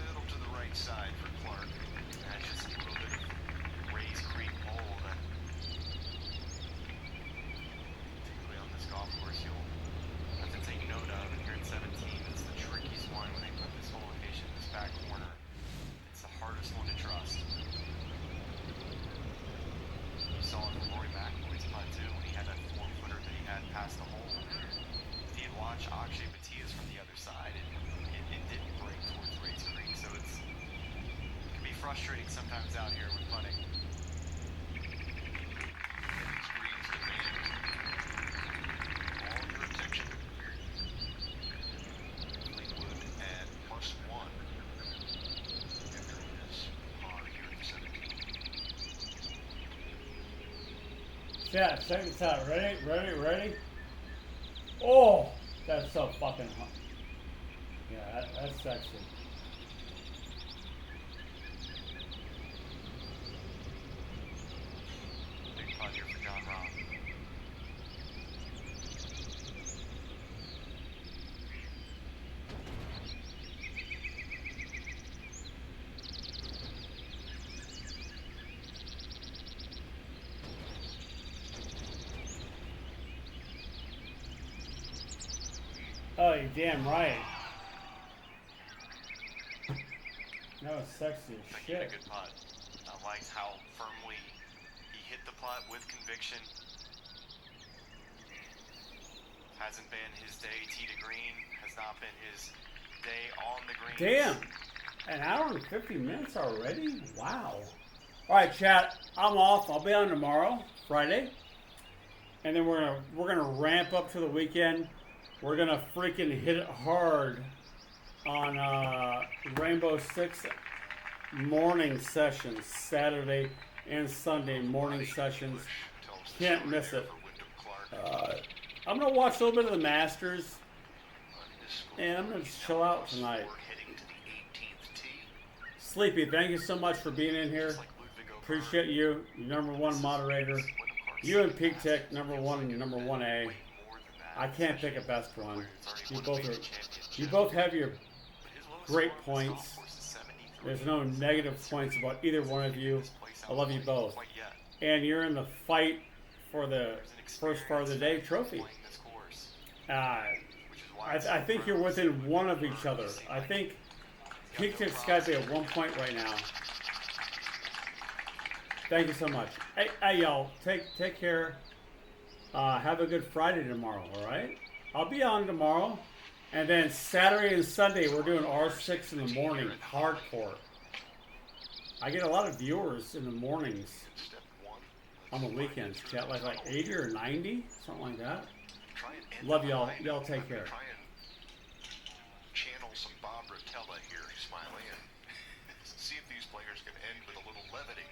little to the right side for Clark. That's just a little bit of Rays Creek mold. Particularly on this golf course, you'll have to take note of. And here at 17, it's the trickiest one when they put this whole location in this back corner. It's the hardest one to trust. You saw it from Rory McIlroy's putt too when he had that 4-footer that he had past the hole. If you watch Akshay Batia's from the other side, it didn't break towards Rays Creek, so it can be frustrating sometimes out here with putting. And these greens demand all your attention. Fleetwood at +1 after his par here at 17. chat, check this out. Ready? Ready? Ready? Oh, that's so fucking hot. Yeah, that's sexy. Big putt here for John Rahm. Oh, you're damn right. That was sexy as But he had a shit. good putt. I liked how firmly he hit the putt with conviction. Hasn't been his day tee to green. Has not been his day on the green. Damn. An hour and 50 minutes already? Wow. All right, chat. I'm off. I'll be on tomorrow, Friday, and then we're gonna ramp up to the weekend. We're gonna freaking hit it hard on Rainbow Six morning sessions, Saturday and Sunday morning sessions. Can't miss it. I'm gonna watch a little bit of the Masters, and I'm gonna just chill out tonight. Sleepy, thank you so much for being in here. Appreciate you, your #1 moderator. You and Peak Tech, #1 and your #1A. I can't pick a best one. You both have your great points. There's no negative points about either one of you. I love you both. And you're in the fight for the first part of the day trophy. I think you're within one of each other. I think Peak Tick's got to be at 1 point right now. Thank you so much. Hey y'all, take care. Have a good Friday tomorrow, all right? I'll be on tomorrow. And then Saturday and Sunday, we're doing R6 in the morning, hardcore. I get a lot of viewers in the mornings on the weekends. Chat like 80 or 90, something like that. Love y'all. Y'all take care. Try and channel some Bob Rotella here, Smiley, and see if these players can end with a little levity.